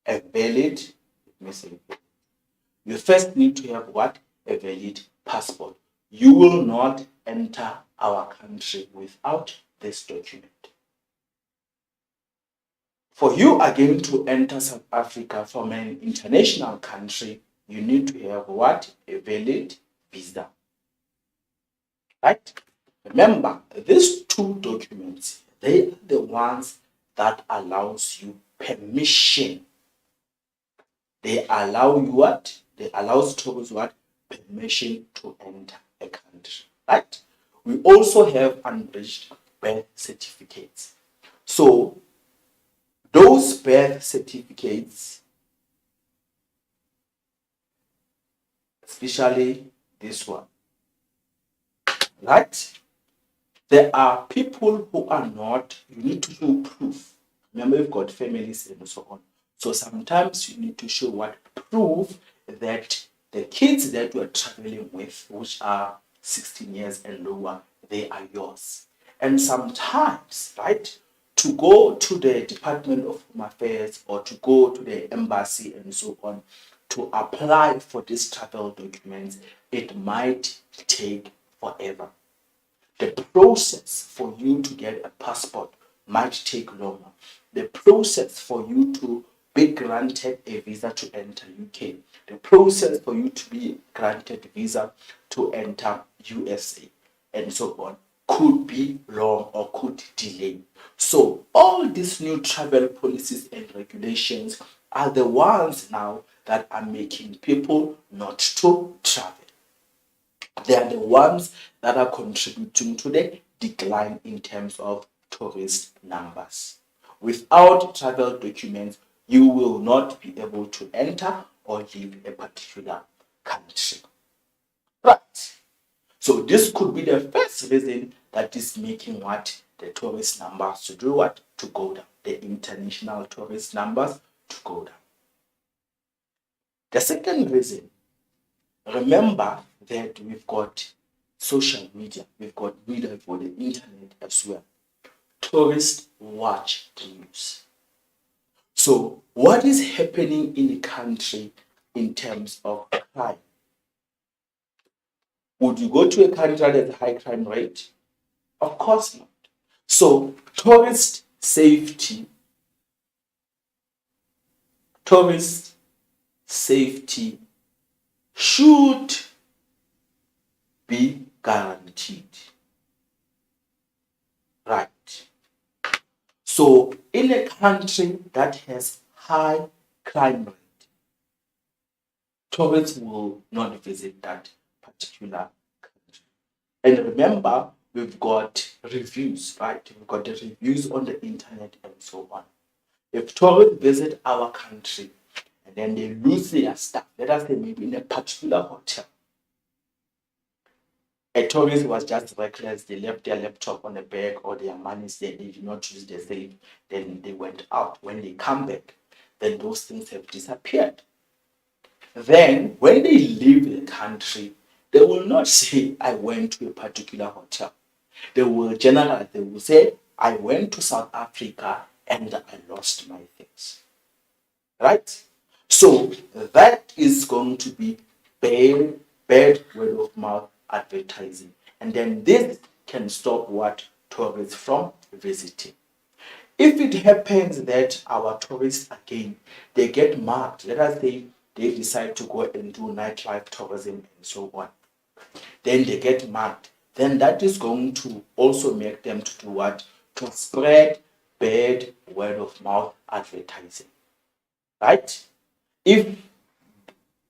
A valid, let me say, you first need to have what? A valid passport. You will not enter our country without this document. For you again to enter South Africa from an international country, you need to have what? A valid visa. Right? Remember, these two documents, they are the ones that allows you permission. They allow you what? They allow tourists what? Permission to enter a country. Right? We also have unbridged birth certificates. So those birth certificates, especially this one, right? There are people who are not, you need to show proof. Remember, you've got families and so on. So sometimes you need to show what? Proof that the kids that you are traveling with, which are 16 years and lower, they are yours. And sometimes, right, to go to the Department of Home Affairs or to go to the embassy and so on to apply for these travel documents, it might take forever. The process for you to get a passport might take longer. The process for you to be granted a visa to enter UK, the process for you to be granted visa to enter USA, and so on, could be long or could delay. So all these new travel policies and regulations are the ones now that are making people not to travel. They are the ones that are contributing to the decline in terms of tourist numbers. Without travel documents, you will not be able to enter or leave a particular country. Right. So this could be the first reason that is making what? The tourist numbers to do what? To go down. The international tourist numbers to go down. The second reason, remember that we've got social media, we've got media for the internet as well. Tourists watch the news. So, what is happening in the country in terms of crime? Would you go to a country that has a high crime rate? Of course not. So, tourist safety should be guaranteed. Right. So, in a country that has high crime rate, tourists will not visit that particular country. And remember, we've got reviews, right? We've got the reviews on the internet and so on. If tourists visit our country and then they lose their stuff, let us say maybe in a particular hotel, a tourist was just reckless, they left their laptop on the bag or their money there, they did not use the safe, then they went out. When they come back, then those things have disappeared. Then, when they leave the country, they will not say, I went to a particular hotel. They will say, I went to South Africa and I lost my things. Right? So that is going to be bad word of mouth advertising. And then this can stop what? Tourists from visiting. If it happens that our tourists again, they get marked, let us say they decide to go and do nightlife tourism and so on, then they get marked, then that is going to also make them to do what? To spread bad word of mouth advertising. Right? If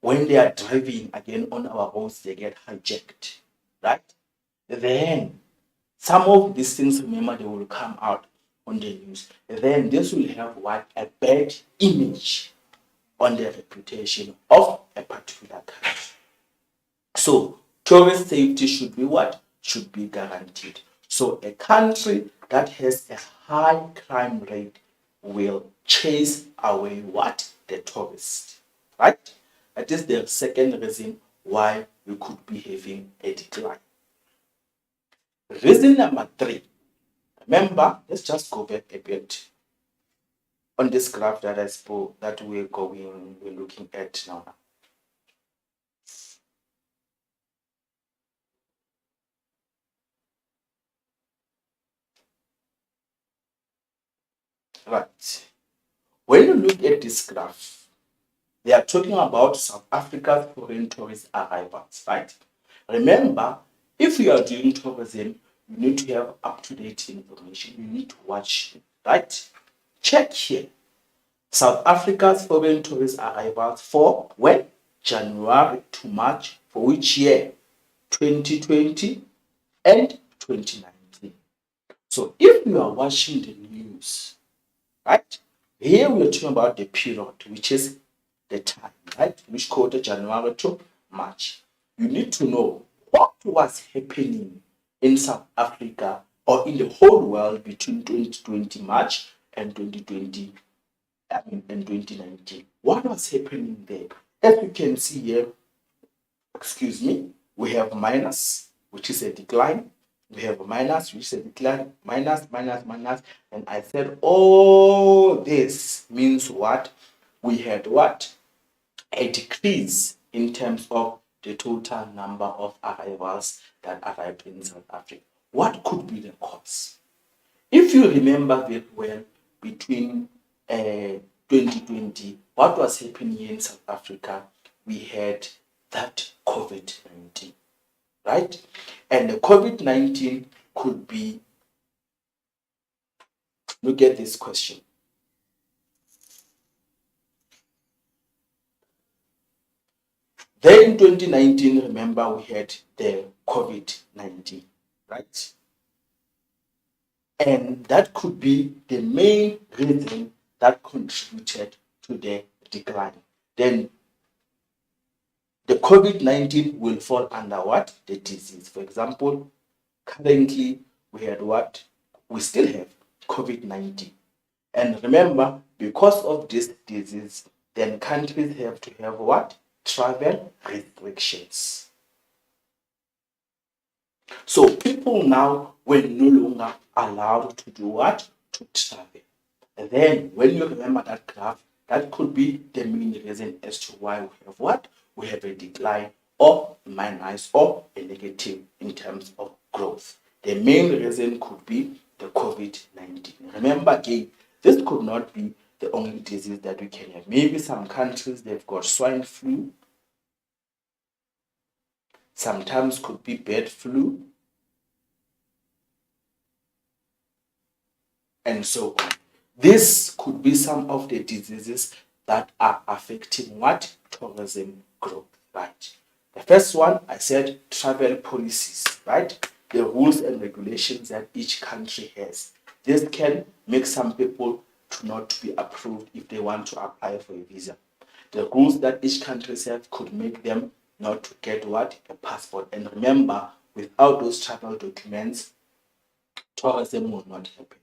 when they are driving again on our roads, they get hijacked, right? Then some of these things, remember, they will come out on the news. Then this will have what? A bad image on the reputation of a particular country. So tourist safety should be what? Should be guaranteed. So a country that has a high crime rate will chase away what? The tourists. Right? That is the second reason why we could be having a decline. Reason number 3. Remember, let's just go back a bit on this graph that I spoke that we're looking at now. Right. When you look at this graph, they are talking about South Africa's foreign tourist arrivals, right? Remember, if you are doing tourism, you need to have up-to-date information. You need to watch, right? Check here. South Africa's foreign tourist arrivals for when? January to March, for which year? 2020 and 2019. So if you are watching the news, right? Here we are talking about the period, which is the time, right? Which quarter, January to March. You need to know what was happening in South Africa or in the whole world between 2020 March and 2020 and 2019. What was happening there? As you can see here, excuse me, we have minus, which is a decline. We have a minus, which is a decline, minus, minus, minus. And I said, all this means what? We had what? A decrease in terms of the total number of arrivals that arrived in South Africa. What could be the cause? If you remember very well, between 2020, what was happening in South Africa? We had that COVID-19, right? And the COVID-19 could be, look at this question. Then in 2019, remember, we had the COVID-19, right? And that could be the main reason that contributed to the decline. Then the COVID-19 will fall under what? The disease. For example, currently we had what? We still have COVID-19. And remember, because of this disease, then countries have to have what? Travel restrictions. So people now were no longer allowed to do what? To travel. And then when you remember that graph, that could be the main reason as to why we have what? We have a decline or minus or a negative in terms of growth. The main reason could be the COVID-19. Remember again, this could not be the only disease that we can have. Maybe some countries, they've got swine flu. Sometimes could be bird flu. And so on. This could be some of the diseases that are affecting what? Tourism growth, right? The first one, I said travel policies, right? The rules and regulations that each country has. This can make some people to not be approved if they want to apply for a visa. The rules that each country have could make them not to get what? A passport. And remember, without those travel documents, tourism will not happen.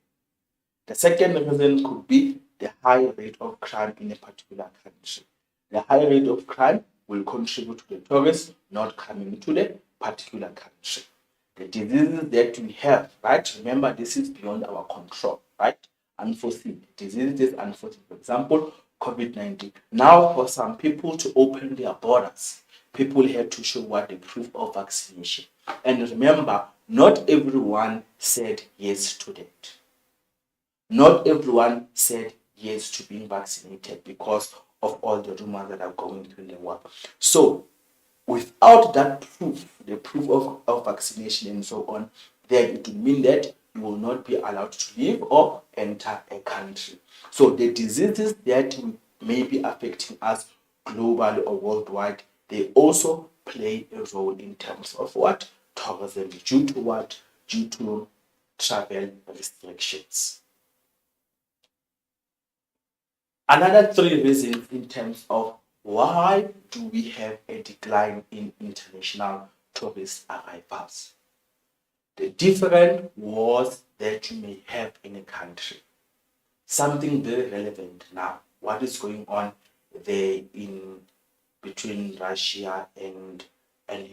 The second reason could be the high rate of crime in a particular country. The high rate of crime will contribute to the tourists not coming to the particular country. The diseases that we have, right? Remember, this is beyond our control, right? unforeseen. Diseases unforeseen. For example, COVID-19. Now, for some people to open their borders, people had to show what the proof of vaccination. And remember, not everyone said yes to that. Not everyone said yes to being vaccinated because of all the rumors that are going through in the world. So, without that proof, the proof of vaccination and so on, then it will mean that you will not be allowed to leave or enter a country. So the diseases that may be affecting us globally or worldwide, they also play a role in terms of what? Tourism. Due to what? Due to travel restrictions. Another three reasons in terms of why do we have a decline in international tourist arrivals. The different wars that you may have in a country. Something very relevant now. What is going on there in between Russia and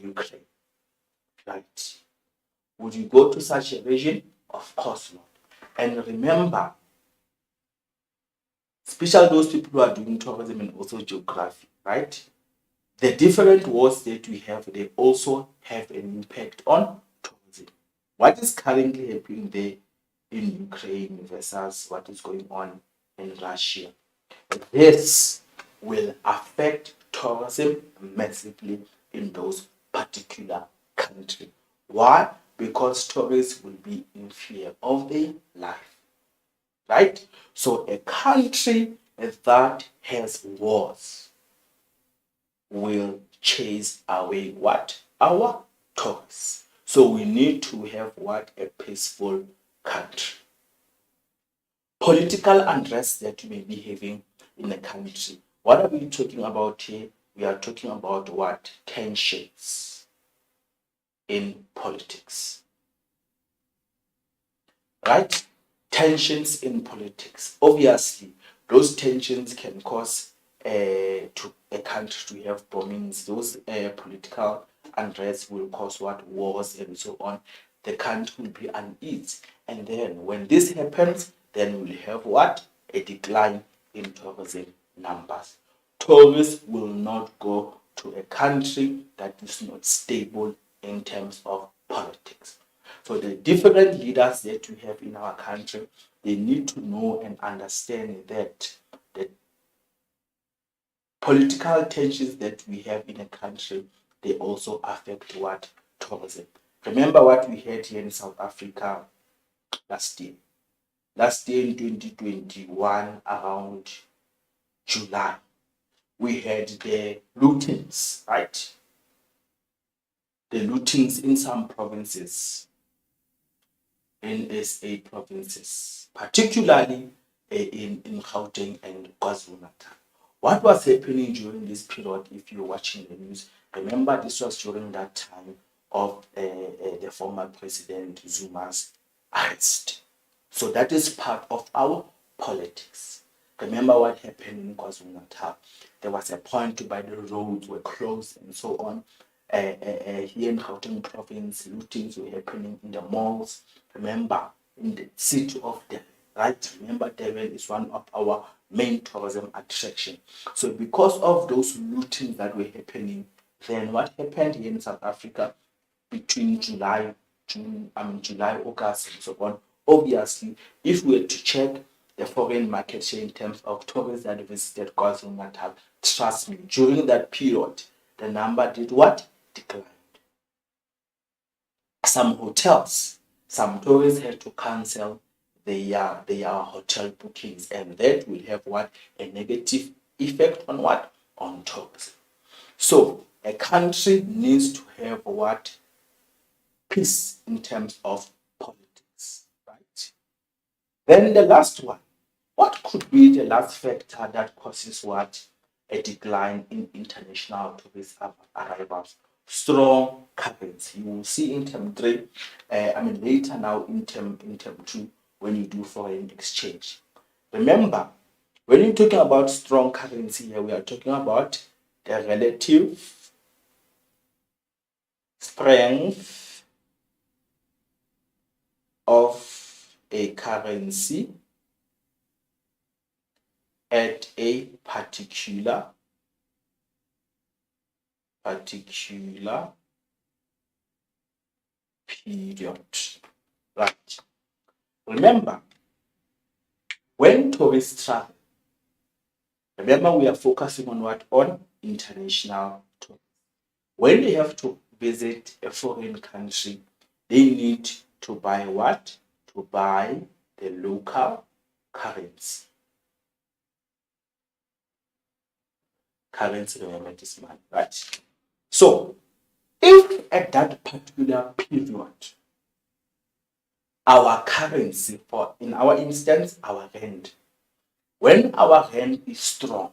Ukraine? Right? Would you go to such a region? Of course not. And remember, especially those people who are doing tourism and also geography, right? The different wars that we have, they also have an impact on tourism. What is currently happening there in Ukraine versus what is going on in Russia? This will affect tourism massively in those particular countries. Why? Because tourists will be in fear of their life. Right? So a country that has wars will chase away what? Our tourists. So we need to have what? A peaceful country. Political unrest that we may be having in a country. What are we talking about here? We are talking about what? Tensions in politics. Right? Tensions in politics. Obviously, those tensions can cause to a country to have bombings. Those political unrest will cause what? Wars and so on. The country will be uneasy. And then when this happens, then we'll have what? A decline in tourism numbers. Tourists will not go to a country that is not stable in terms of politics. So the different leaders that we have in our country, they need to know and understand that the political tensions that we have in a country, they also affect what? Tourism. Remember what we had here in South Africa last year. Last year in 2021, around July, we had the lootings, right? The lootings in some provinces, NSA provinces, particularly in Gauteng and KwaZulu-Natal. What was happening during this period, if you're watching the news, remember this was during that time of the former President Zuma's arrest. So that is part of our politics. Remember what happened in KwaZulu-Natal. There was a point where the roads were closed and so on. Here in Gauteng province, lootings were happening in the malls. Remember, in the city of Durban, right? Remember, Durban is one of our main tourism attraction. So because of those lootings that were happening, then what happened here in South Africa between July, August, and so on? Obviously, if we were to check the foreign market share in terms of tourists that visited KwaZulu-Natal, trust me, during that period, the number did what? Declined. Some hotels, some tourists had to cancel their hotel bookings, and that will have what? A negative effect on what? On tourism. So a country needs to have what? Peace in terms of politics, right? Then the last one. What could be the last factor that causes what? A decline in international tourist arrivals? Strong currency. You will see in term three, later now in term two, when you do foreign exchange. Remember, when you're talking about strong currency here, we are talking about the relative strength of a currency at a particular period. Right. Remember, when tourists travel, remember we are focusing on what? On international tourists. When they have to visit a foreign country, they need to buy what? To buy the local currency. Currency, remember this money, right? So, if at that particular period, our currency, or in our instance, our rand, when our rand is strong,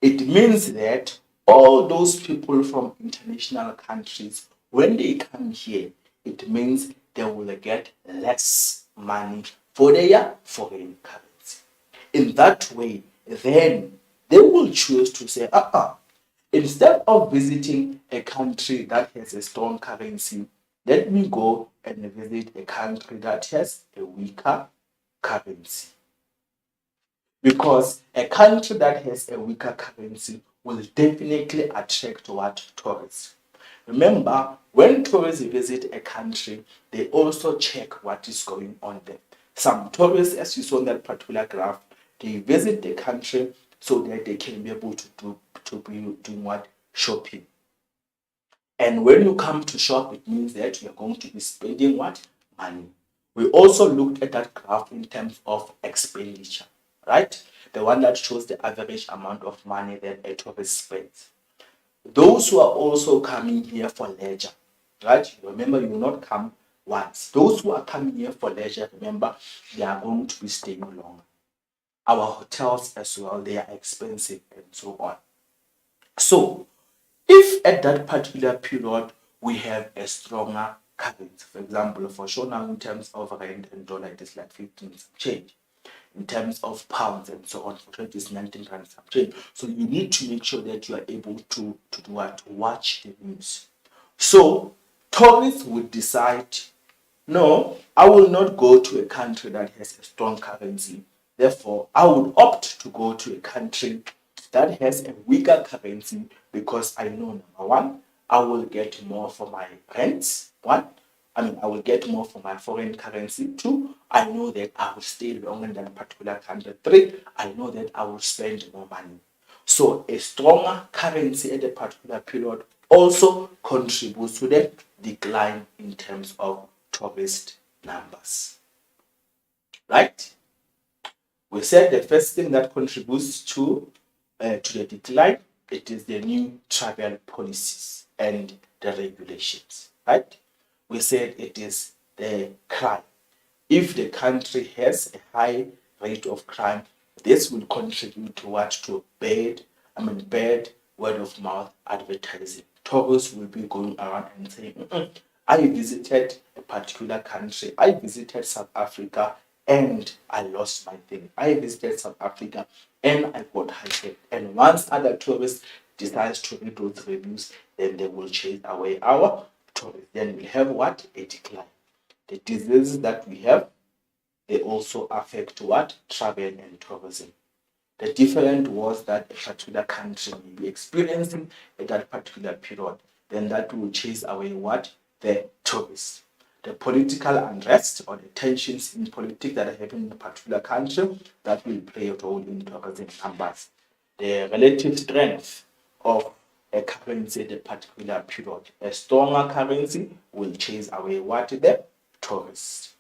it means that all those people from international countries, when they come here, it means they will get less money for their foreign currency. In that way, then they will choose to say, instead of visiting a country that has a strong currency, let me go and visit a country that has a weaker currency. Because a country that has a weaker currency will definitely attract what? Tourists. Remember, when tourists visit a country, they also check what is going on there. Some tourists, as you saw in that particular graph, they visit the country so that they can be able to be doing what? Shopping. And when you come to shop, it means that you're going to be spending what? Money. We also looked at that graph in terms of expenditure, right? The one that shows the average amount of money that a tourist spends. Those who are also coming here for leisure, right? Remember, you will not come once. Those who are coming here for leisure, remember, they are going to be staying longer. Our hotels as well, they are expensive and so on. So, if at that particular period we have a stronger currency, for example, for sure now in terms of rand and dollar, it is like 15 change. In terms of pounds and so on, for sure it is 19 rand some change. So you need to make sure that you are able to do what? To watch the news. So tourists would decide, no, I will not go to a country that has a strong currency. Therefore, I would opt to go to a country that has a weaker currency because I know, number one, I will get more for my rents. I will get more for my foreign currency. Two, I know that I will stay longer than a particular country. Three, I know that I will spend more money. So a stronger currency at a particular period also contributes to the decline in terms of tourist numbers. Right? We said the first thing that contributes to the decline, it is the new travel policies and the regulations. Right? We said it is the crime. If the country has a high rate of crime, this will contribute to what? To bad word of mouth advertising. Tourists will be going around and saying, I visited a particular country. I visited South Africa and I lost my thing. I visited South Africa and I got hijacked. And once other tourists decide to read those reviews, then they will chase away our tourists. Then we have what? A decline. The diseases that we have, they also affect what? Travel and tourism. The difference was that a particular country may be experiencing at that particular period. Then that will chase away what? The tourists. The political unrest or the tensions in politics that are happening in a particular country, that will play a role in tourism numbers. The relative strength of a currency at a particular period. A stronger currency will chase away what? The tourists.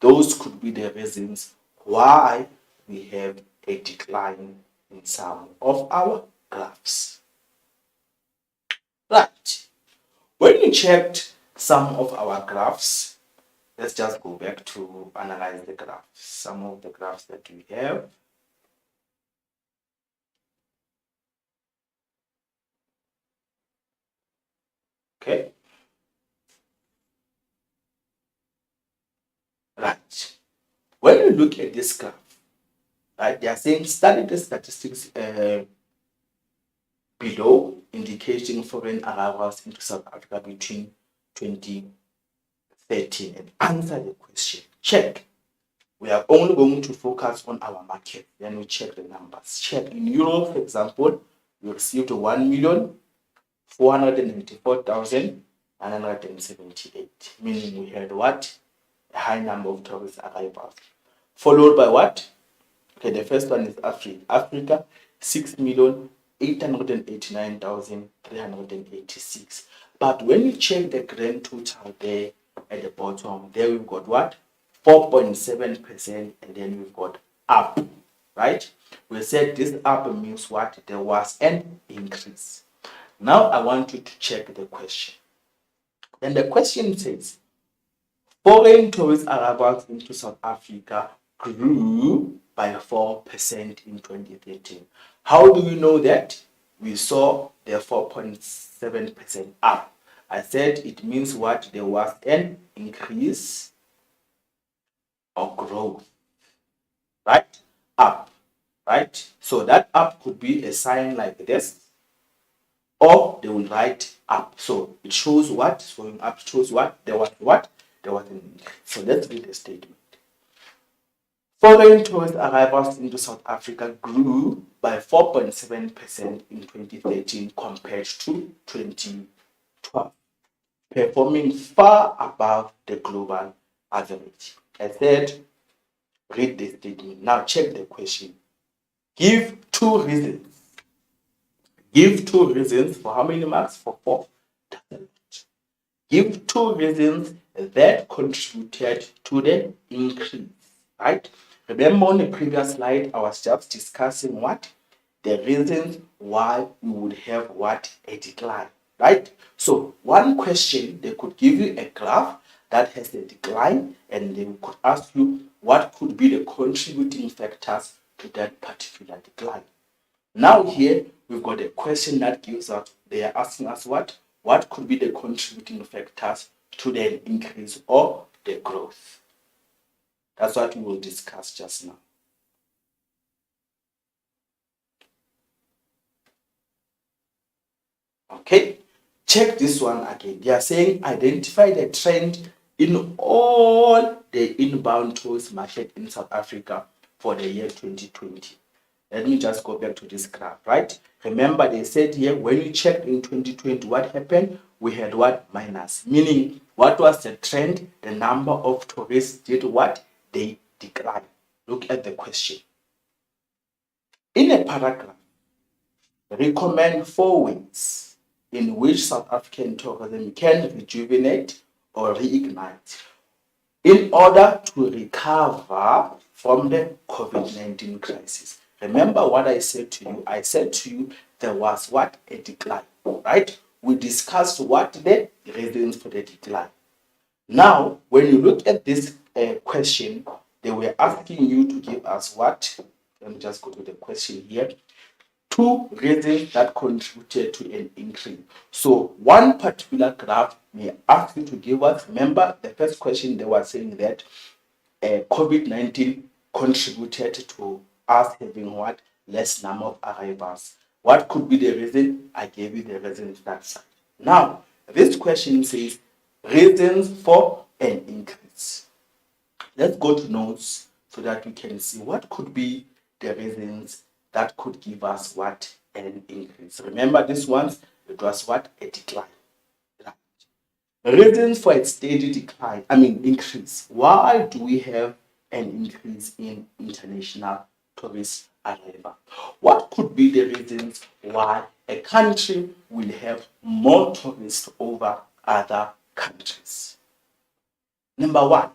Those could be the reasons why we have a decline in some of our graphs. Right. When you checked some of our graphs, let's just go back to analyze the graphs. Some of the graphs that we have. Okay. Right. When you look at this graph, right, they are saying study the statistics below indicating foreign arrivals into South Africa between 2013 and answer the question. Check. We are only going to focus on our market. Then we check the numbers. Check in Europe, for example, we received 1,494,978, meaning we had what? A high number of tourist arrivals. Followed by what? Okay, the first one is Africa. Africa, 6,889,386. But when you check the grand total there at the bottom, there we've got what? 4.7%, and then we've got up, right? We said this up means what? There was an increase. Now I want you to check the question. And the question says, foreign tourist arrivals into South Africa grew by 4% in 2013. How do we know that? We saw the 4.7% up. I said it means what? There was an increase or growth, right? Up, right? So that up could be a sign like this, or they will write up. So it shows what? Showing up shows what? There was what? There was an increase. So let's read the statement. Foreign tourist arrivals into South Africa grew by 4.7% in 2013 compared to 2012, performing far above the global average. I said, read the statement. Now check the question. Give two reasons. Give two reasons for how many marks? For 4. Give two reasons that contributed to the increase, right? Remember on the previous slide, I was just discussing what? The reasons why we would have what? A decline, right? So one question, they could give you a graph that has a decline, and they could ask you what could be the contributing factors to that particular decline. Now here, we've got a question that gives us, they are asking us what? What could be the contributing factors to the increase or the growth? That's what we will discuss just now. Okay, check this one again. They are saying identify the trend in all the inbound tourist market in South Africa for the year 2020. Let me just go back to this graph, right? Remember, they said here, when we checked in 2020, what happened? We had what? Minus. Meaning, what was the trend? The number of tourists did what? They declined. Look at the question. In a paragraph, recommend 4 ways in which South African tourism can rejuvenate or reignite in order to recover from the COVID-19 crisis. Remember what I said to you? I said to you there was what? A decline, right? We discussed what the reasons for the decline. Now, when you look at this question, they were asking you to give us what? Let me just go to the question here. 2 reasons that contributed to an increase. So one particular graph may ask you to give us, remember the first question they were saying that COVID-19 contributed to us having what? Less number of arrivals. What could be the reason? I gave you the reasons that side. Now, this question says reasons for an increase. Let's go to notes so that we can see what could be the reasons that could give us what? An increase. Remember this one, it was what? A decline. Right. Reasons for a steady decline, increase. Why do we have an increase in international tourist arrival? What could be the reasons why a country will have more tourists over other countries? Number 1,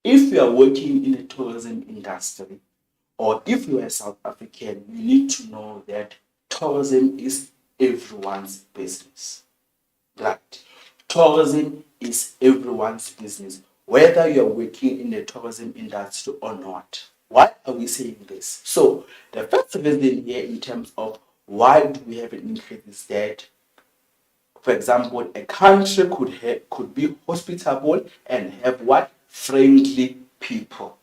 if you are working in the tourism industry, or if you are a South African, you need to know that tourism is everyone's business. Right? Tourism is everyone's business, whether you are working in the tourism industry or not. Why are we saying this? So, the first reason here in terms of why do we have an increase is that, for example, a country could be hospitable and have what? Friendly people.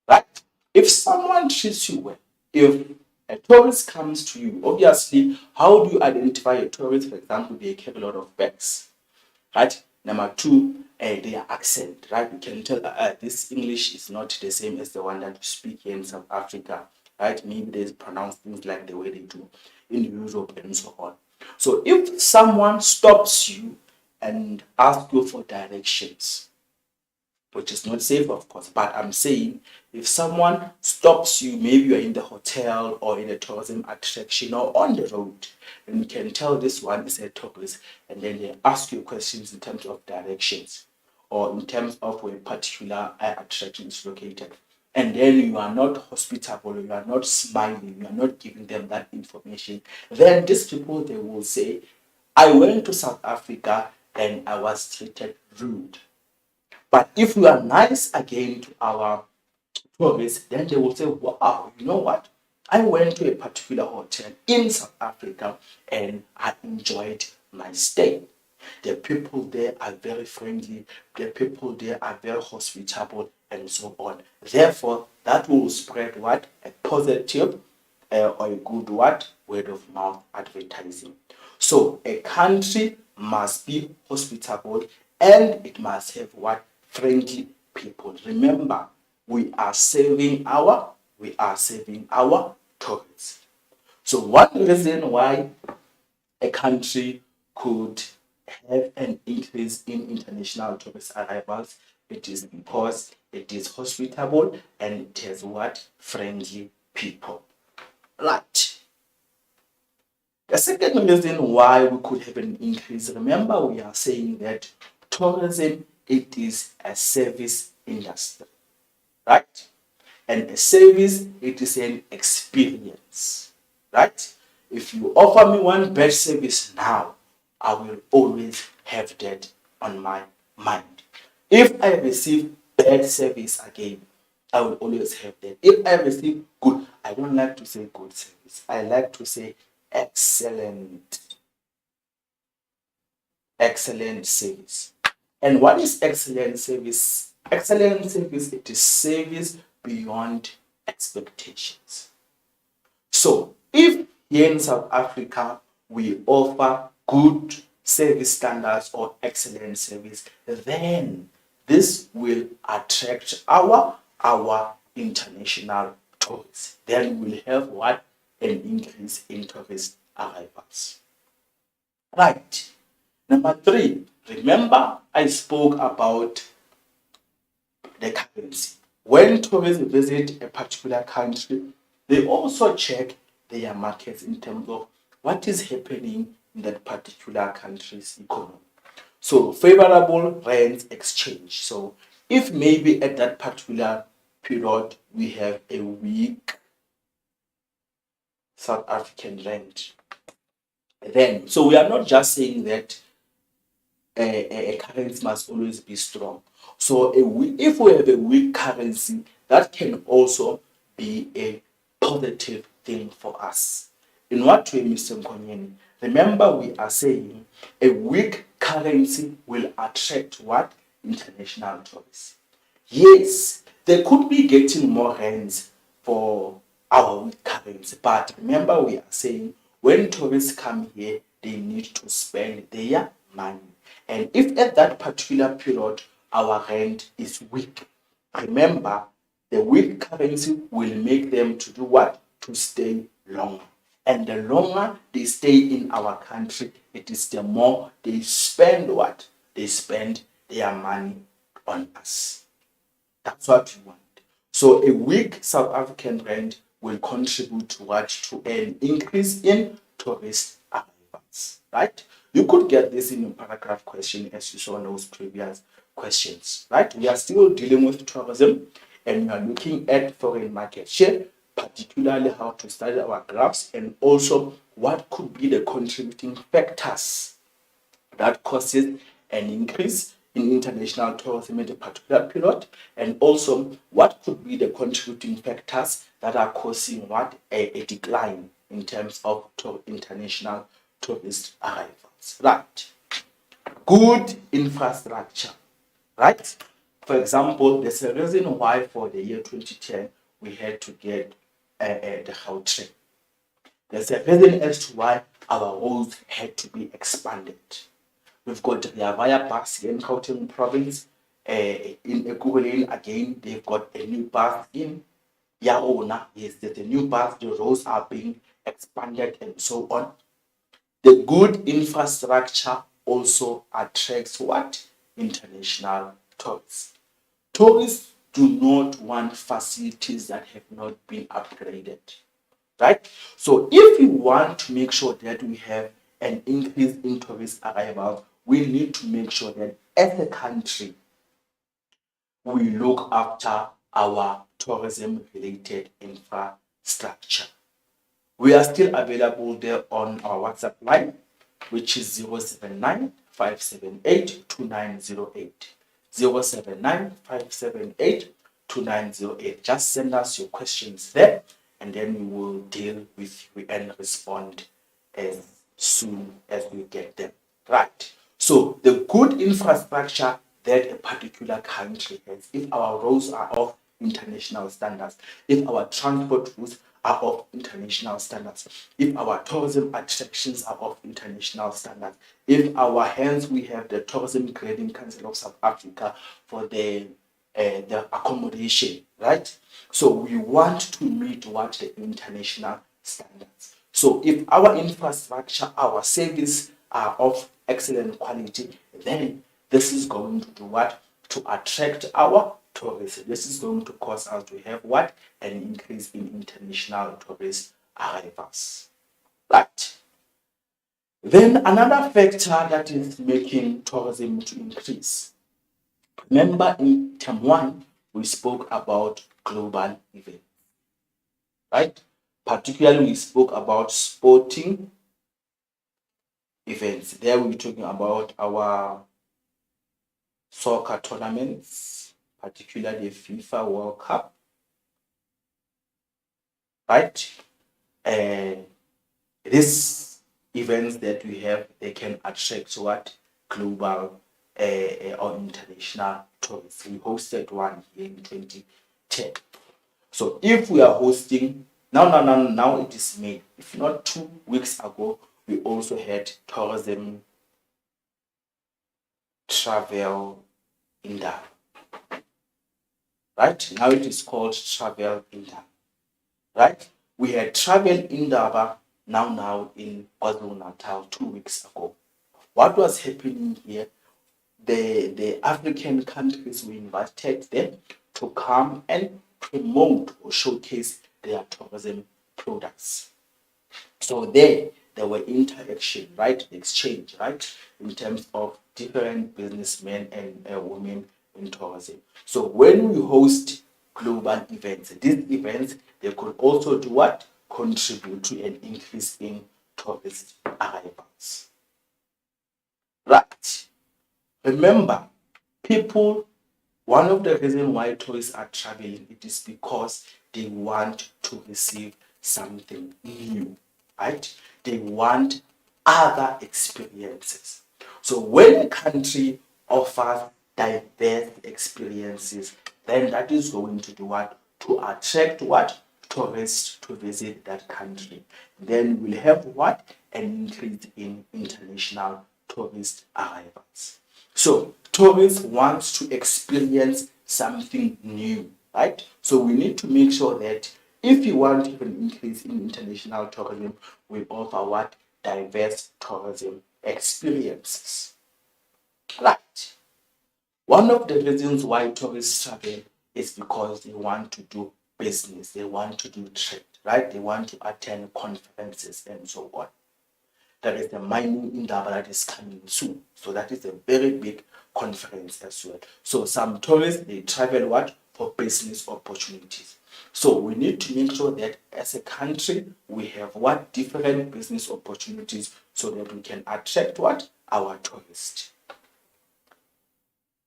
Right? If someone treats you well, if a tourist comes to you, obviously, how do you identify a tourist? For example, they carry a lot of bags, right? Number two, their accent, right? We can tell this English is not the same as the one that we speak here in South Africa, right? Maybe they pronounce things like the way they do in Europe and so on. So if someone stops you and asks you for directions, which is not safe, of course, but I'm saying if someone stops you, maybe you're in the hotel or in a tourism attraction or on the road, and you can tell this one is a tourist, and then they ask you questions in terms of directions or in terms of where a particular attraction is located. And then you are not hospitable, you are not smiling, you are not giving them that information, then these people they will say, I went to South Africa and I was treated rude. But if we are nice again to our tourists, then they will say, wow, you know what? I went to a particular hotel in South Africa and I enjoyed my stay. The people there are very friendly, the people there are very hospitable, and so on. Therefore, that will spread what? A positive or a good what? Word of mouth advertising. So a country must be hospitable and it must have what? Friendly people. Remember, we are saving our tourists. So one reason why a country could have an increase in international tourist arrivals, it is because it is hospitable and it has what? Friendly people. Right. The second reason why we could have an increase, remember we are saying that tourism, it is a service industry, right? And a service, it is an experience, right? If you offer me one bad service now, I will always have that on my mind. If I receive bad service again, I will always have that. If I receive good, I don't like to say good service. I like to say excellent service. And what is excellent service? Excellent service, it is service beyond expectations. So if here in South Africa we offer good service standards or excellent service, then this will attract our international tourists. Then we'll have what? An increase in tourist arrivals. Right. Number three, remember I spoke about the currency. When tourists visit a particular country, they also check their markets in terms of what is happening in that particular country's economy. So favorable rand exchange. So if maybe at that particular period we have a weak South African rand, then so we are not just saying that a currency must always be strong. So if we have a weak currency, that can also be a positive thing for us. In what way, Mr. Nkonyeni? Remember, we are saying a weak currency will attract what? International tourists. Yes, they could be getting more rands for our weak currency, but remember, we are saying when tourists come here, they need to spend their money. And if at that particular period our rand is weak, remember the weak currency will make them to do what? To stay longer. And the longer they stay in our country, it is the more they spend what? They spend their money on us. That's what we want. So a weak South African rand will contribute to what? To an increase in tourist arrivals, right? You could get this in your paragraph question as you saw in those previous questions, right? We are still dealing with tourism and we are looking at foreign market share, particularly how to study our graphs and also what could be the contributing factors that causes an increase in international tourism in a particular period, and also what could be the contributing factors that are causing what? A decline in terms of international tourist arrivals. Right. Good infrastructure. Right. For example, there's a reason why for the year 2010 we had to get the Gautrain. There's a reason as to why our roads had to be expanded. We've got Rea Vaya bus here in Gauteng province. In Ekurhuleni again, they've got a new bus in Yaona. Yes, there's a new bus. The roads are being expanded and so on. The good infrastructure also attracts what? International tourists. Tourists do not want facilities that have not been upgraded, right? So if we want to make sure that we have an increase in tourist arrivals, we need to make sure that as a country, we look after our tourism related infrastructure. We are still available there on our WhatsApp line, which is 079 578 2908. 079 578 2908. Just send us your questions there, and then we will deal with you and respond as soon as we get them. Right. So the good infrastructure that a particular country has, if our roads are of international standards, if our transport routes are of international standards, if our tourism attractions are of international standards, if our hands we have the Tourism Grading Council of South Africa for the accommodation, right? So we want to meet what the international standards. So if our infrastructure, our service are of excellent quality, then this is going to do what? To attract our tourists. This is going to cause us to have what? An increase in international tourist arrivals. Right. Then another factor that is making tourism to increase. Remember in term 1, we spoke about global events, right? Particularly we spoke about sporting events. There we're talking about our soccer tournaments, particularly the FIFA World Cup, right? And these events that we have, they can attract what? Global or international tourists. We hosted one here in 2010. So if we are hosting, now it is May. If not 2 weeks ago, we also had tourism travel in Indaba. Right? Now it is called Travel Indaba. Right? We had Travel Indaba now in KwaZulu-Natal 2 weeks ago. What was happening here? The African countries were invited them to come and promote or showcase their tourism products. So there were interaction, right? Exchange, right? In terms of different businessmen and women in tourism. So when we host global events, these events, they could also do what? Contribute to an increase in tourist arrivals. Right. Remember, people, one of the reasons why tourists are traveling, it is because they want to receive something new, right? They want other experiences. So when a country offers diverse experiences, then that is going to do what? To attract what? Tourists to visit that country. Then we'll have what? An increase in international tourist arrivals. So tourists want to experience something new, right? So we need to make sure that if you want to an increase in international tourism, we offer what? Diverse tourism experiences. Right. One of the reasons why tourists travel is because they want to do business, they want to do trade, right? They want to attend conferences and so on. There is the mining Indaba that is coming soon. So that is a very big conference as well. So some tourists, they travel what? For business opportunities. So we need to make sure that as a country, we have what? Different business opportunities so that we can attract what? Our tourists.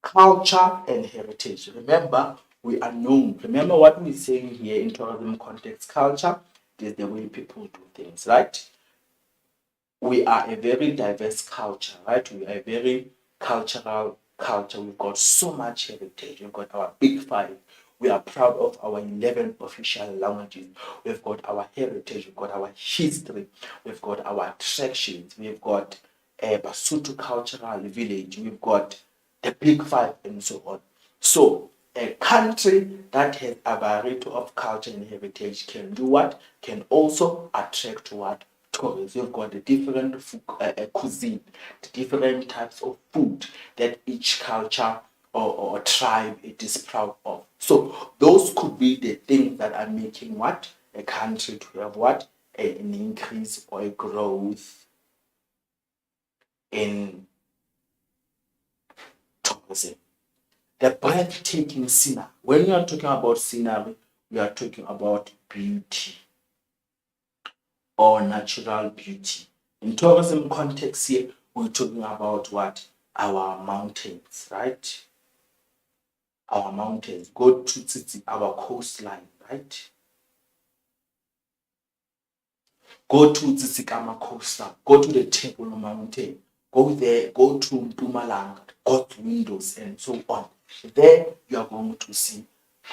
Culture and heritage. Remember, we are known. Remember what we're saying here in tourism context. Culture is the way people do things, right? We are a very diverse culture, right? We are a very cultural culture. We've got so much heritage. We've got our big 5. We are proud of our 11 official languages. We've got our heritage. We've got our history. We've got our attractions. We've got Basotho Cultural Village, we've got the Big Five, and so on. So a country that has a variety of culture and heritage can do what? Can also attract what? Tourists. You've got the different cuisine, the different types of food that each culture or tribe it is proud of. So those could be the things that are making what? A country to have what? An increase or a growth in tourism. The breathtaking scenery. When you are talking about scenery, we are talking about beauty or natural beauty. In tourism context here, we're talking about what? Our mountains, right? Our mountains. Go to Tsitsi, our coastline, right? Go to Tsitsikamma Coastal. Go to the Table Mountain. Go there. Go to Mpumalanga, God's Windows, and so on. There you are going to see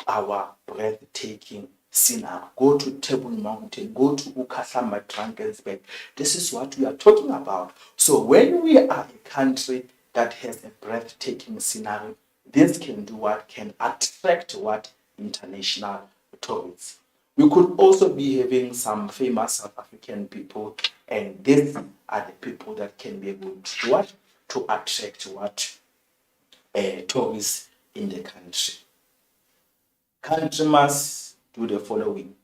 our breathtaking scenery. Go to Table Mountain. Go to Ukhahlamba Drakensberg. This is what we are talking about. So when we are a country that has a breathtaking scenery, this can do what? Can attract what? International tourists. We could also be having some famous South African people, and these are the people that can be able to do what? To attract what? Tourists in the country. Country must do the following.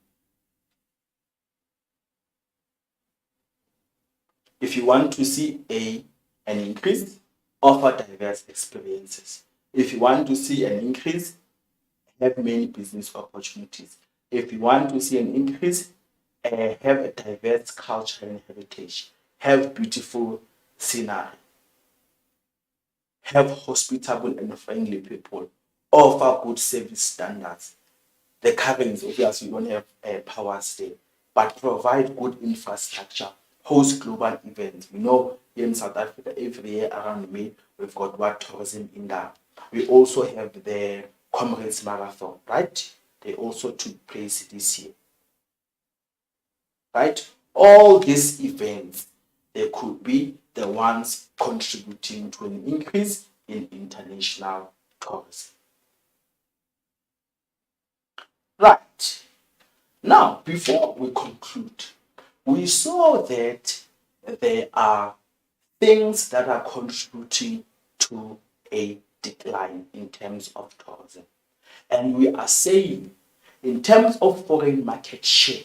If you want to see an increase, offer diverse experiences. If you want to see an increase, have many business opportunities. If you want to see an increase, have a diverse culture and heritage, have beautiful scenery, have hospitable and friendly people, offer good service standards. The currency, obviously, you don't have powers there, but provide good infrastructure, host global events. We know here in South Africa, every year around May, we've got what? Tourism in that. We also have the Comrades Marathon, right? They also took place this year, right? All these events, they could be the ones contributing to an increase in international tourism. Right. Now, before we conclude, we saw that there are things that are contributing to a decline in terms of tourism. And we are saying, in terms of foreign market share,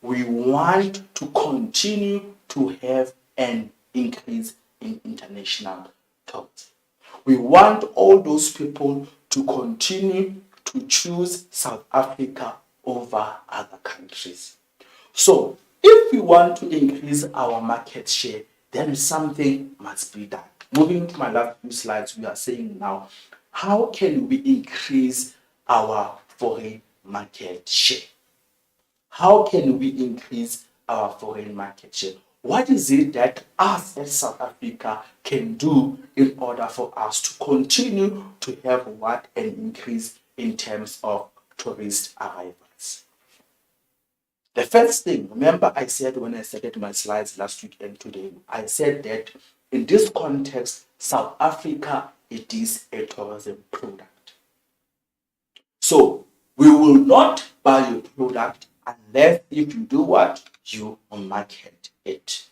we want to continue to have an increase in international tourism. We want all those people to continue to choose South Africa over other countries. So, if we want to increase our market share, then something must be done. Moving to my last few slides, we are saying now, how can we increase our foreign market share? How can we increase our foreign market share? What is it that us as South Africa can do in order for us to continue to have what? An increase in terms of tourist arrivals. The first thing, remember I said when I started my slides last week and today, I said that in this context, South Africa, it is a tourism product. So we will not buy your product unless if you do what? You market it.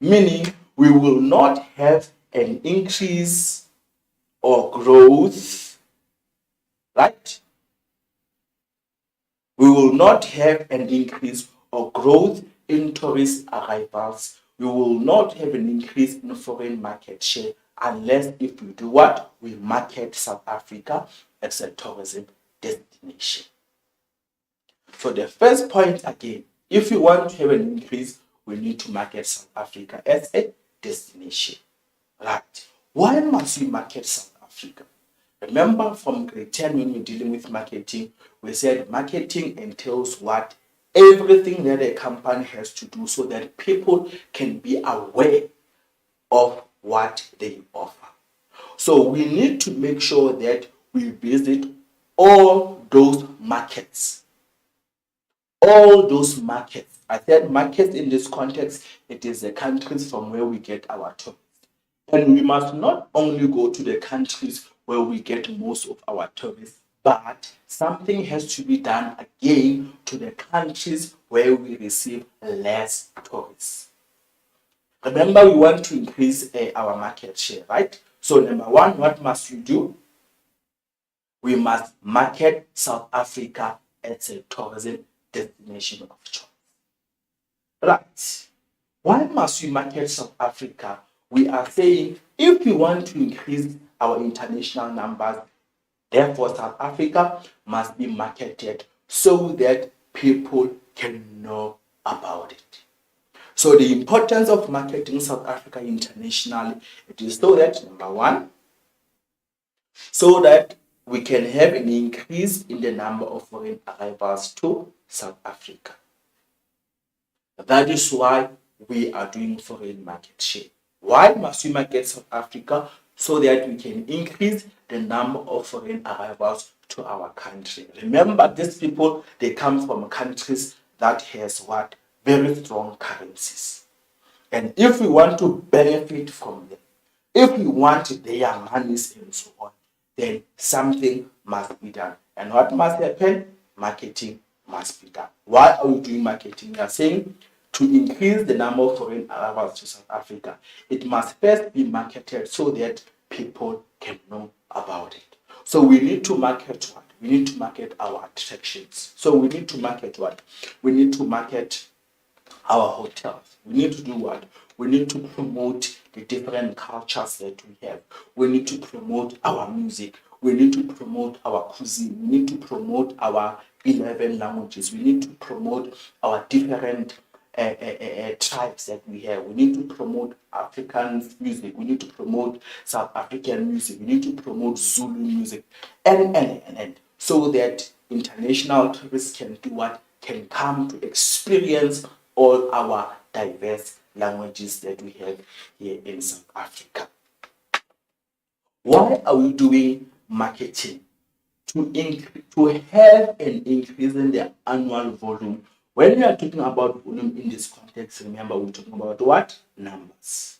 Meaning we will not have an increase or growth, right? We will not have an increase or growth in tourist arrivals. We will not have an increase in foreign market share unless if we do what? We market South Africa as a tourism destination. So the first point again, if we want to have an increase, we need to market South Africa as a destination. Right. Why must we market South Africa? Remember from grade 10 when we're dealing with marketing, we said marketing entails what? Everything that a company has to do so that people can be aware of what they offer. So we need to make sure that we visit all those markets, all those markets. I said markets in this context, it is the countries from where we get our tourists. And we must not only go to the countries where we get most of our tourists, but something has to be done again to the countries where we receive less tourists. Remember, we want to increase our market share, right? So, number one, what must you do? We must market South Africa as a tourism destination of choice. Right. Why must we market South Africa? We are saying if we want to increase our international numbers, therefore South Africa must be marketed so that people can know about it. So the importance of marketing South Africa internationally, it is so that number one, so that we can have an increase in the number of foreign arrivals to South Africa. That is why we are doing foreign market share. Why must we market South Africa? So that we can increase the number of foreign arrivals to our country. Remember, these people, they come from countries that has what? Very strong currencies. And if we want to benefit from them, if we want their monies and so on, then something must be done. And what must happen? Marketing must be done. Why are we doing marketing? We are saying to increase the number of foreign arrivals to South Africa, it must first be marketed so that people can know about it. So we need to market what? We need to market our attractions. So we need to market what? We need to market our hotels. We need to do what? We need to promote the different cultures that we have. We need to promote our music. We need to promote our cuisine. We need to promote our 11 languages. We need to promote our different tribes that we have. We need to promote African music. We need to promote South African music. We need to promote Zulu music. And. So that international tourists can do what? Can come to experience all our diverse languages that we have here in South Africa. Why are we doing marketing? To have an increase in the annual volume. When we are talking about volume in this context, remember we're talking about what? Numbers.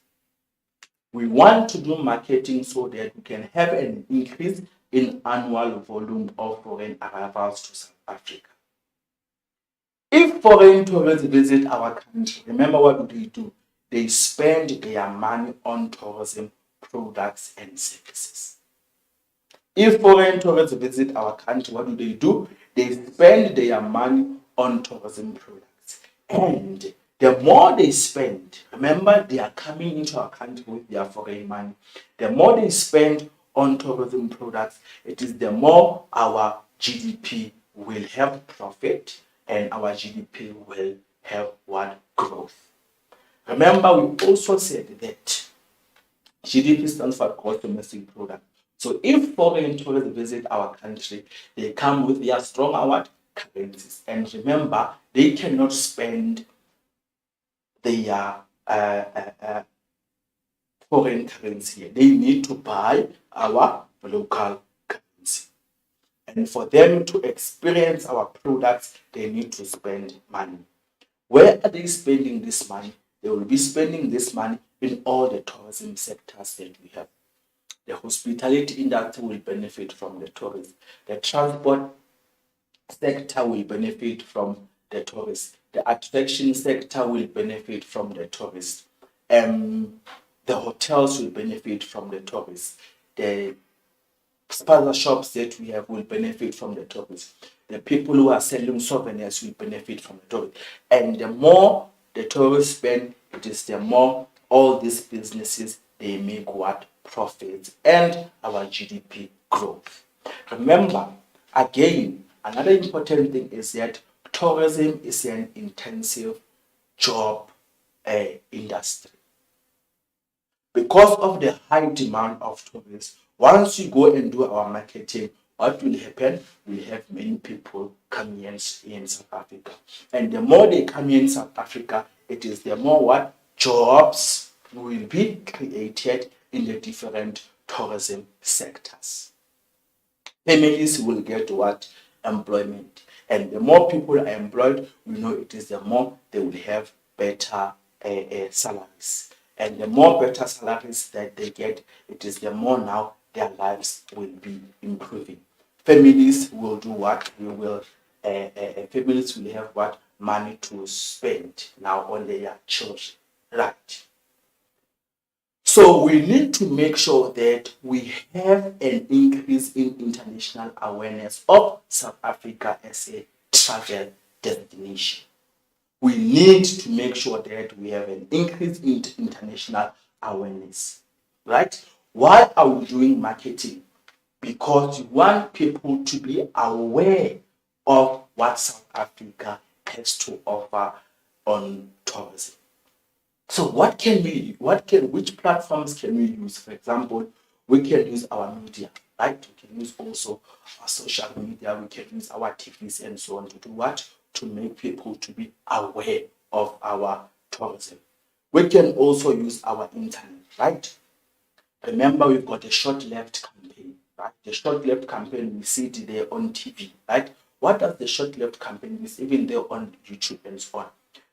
We want to do marketing so that we can have an increase in annual volume of foreign arrivals to South Africa. If foreign tourists visit our country, remember what do? They spend their money on tourism products and services. If foreign tourists visit our country, what do? They spend their money on tourism products. And the more they spend, remember they are coming into our country with their foreign money. The more they spend on tourism products, it is the more our GDP will have profit and our GDP will have what? Growth. Remember, we also said that GDP stands for gross domestic product. So if foreign tourists visit our country, they come with their strong what? Currencies. And remember, they cannot spend their foreign currency. They need to buy our local currency. And for them to experience our products, they need to spend money. Where are they spending this money? They will be spending this money in all the tourism sectors that we have. The hospitality industry will benefit from the tourists. The transport sector will benefit from the tourists. The attraction sector will benefit from the tourists. The hotels will benefit from the tourists. The spaza shops that we have will benefit from the tourists. The people who are selling souvenirs will benefit from the tourists. And the more the tourists spend, it is the more all these businesses, they make what? Profits and our GDP growth. Remember, again, another important thing is that tourism is an intensive job industry. Because of the high demand of tourists, once you go and do our marketing, what will happen? We have many people coming in South Africa. And the more they come in South Africa, it is the more what? Jobs will be created in the different tourism sectors. Families will get what? Employment. And the more people are employed, we know it is the more they will have better salaries. And the more better salaries that they get, it is the more now their lives will be improving. Families will do what? Families will have what? Money to spend now on their children, right? So we need to make sure that we have an increase in international awareness of South Africa as a travel destination. We need to make sure that we have an increase in international awareness, right? Why are we doing marketing? Because you want people to be aware of what South Africa has to offer on tourism. So which platforms can we use? For example, we can use our media, right? We can use also our social media, we can use our TVs and so on to do what? To make people to be aware of our tourism. We can also use our internet, right? Remember, we've got a short left campaign, right? The short left campaign, we see it there on TV, right? What does the short left campaign is even there on YouTube and so on?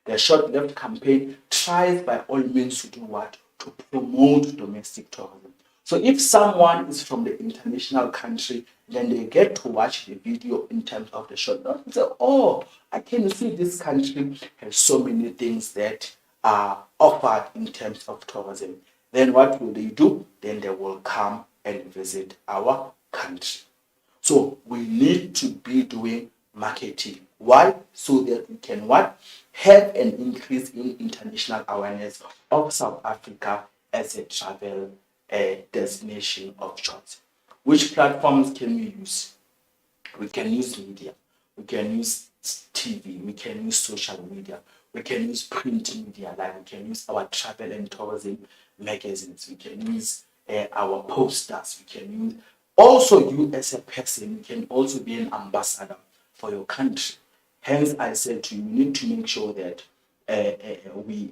The short left campaign tries by all means to do what? To promote domestic tourism. So if someone is from the international country, then they get to watch the video in terms of the short note and say, oh, I can see this country has so many things that are offered in terms of tourism. Then what will they do? Then they will come and visit our country. So we need to be doing marketing. Why? So that we can what? Have an increase in international awareness of South Africa as a travel destination of choice. Which platforms can we use? We can use media. We can use TV. We can use social media. We can use print media, like we can use our travel and tourism magazines. We can use our posters. We can use also you as a person. You can also be an ambassador for your country. Hence, I said to you, we need to make sure that we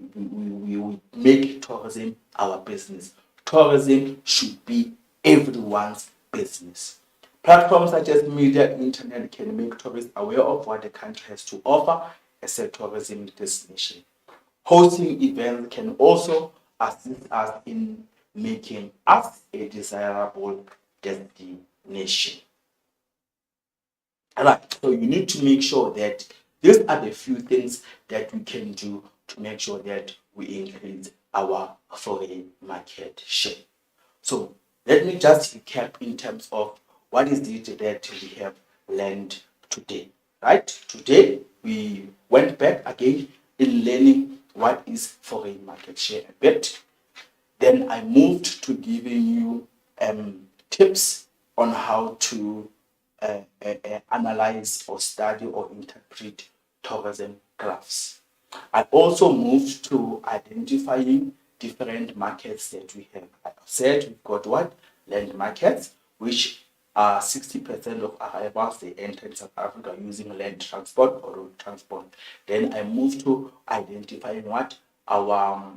make tourism our business. Tourism should be everyone's business. Platforms such as media, internet can make tourists aware of what the country has to offer as a tourism destination. Hosting events can also assist us in making us a desirable destination. Alright, so you need to make sure that these are the few things that we can do to make sure that we increase our foreign market share. So let me just recap in terms of what is it that we have learned today, right? Today we went back again in learning what is foreign market share a bit. Then I moved to giving you tips on how to analyze or study or interpret tourism graphs. I also moved to identifying different markets that we have. I said we've got what? Land markets, which are 60% of arrivals they enter in South Africa using land transport or road transport. Then I moved to identifying what? Our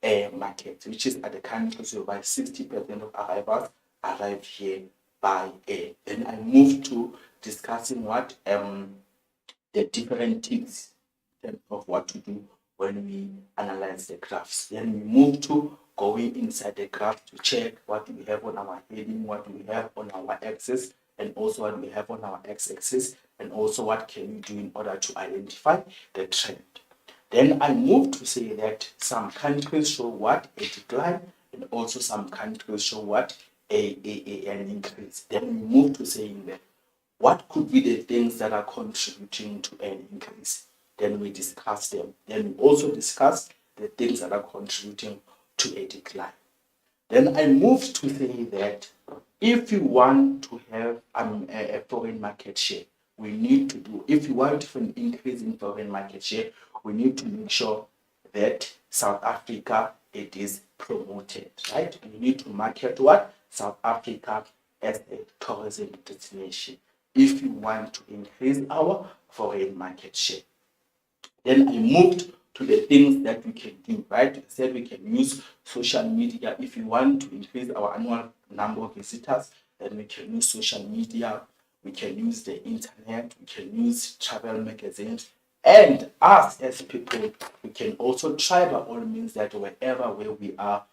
air markets, which is at the countries whereby 60% of arrivals arrive here by air. Then I moved to discussing what the different tips of what to do when we analyze the graphs. Then we move to going inside the graph to check what we have on our heading, what we have on our axis, and also what we have on our x-axis, and also what can we do in order to identify the trend. Then I move to say that some countries show what? A decline, and also some countries show what? An increase. Then we move to saying that what could be the things that are contributing to an increase. Then we discuss them. Then we also discuss the things that are contributing to a decline. Then I move to say that if you want to have a foreign market share, we need to do, if you want an increase in foreign market share, we need to make sure that South Africa, it is promoted, right? We need to market what? South Africa as a tourism destination if you want to increase our foreign market share. Then I moved to the things that we can do, right? I said we can use social media. If you want to increase our annual number of visitors, then we can use social media. we can use the internet, we can use travel magazines, and us as people, we can also try by all means that wherever where we are,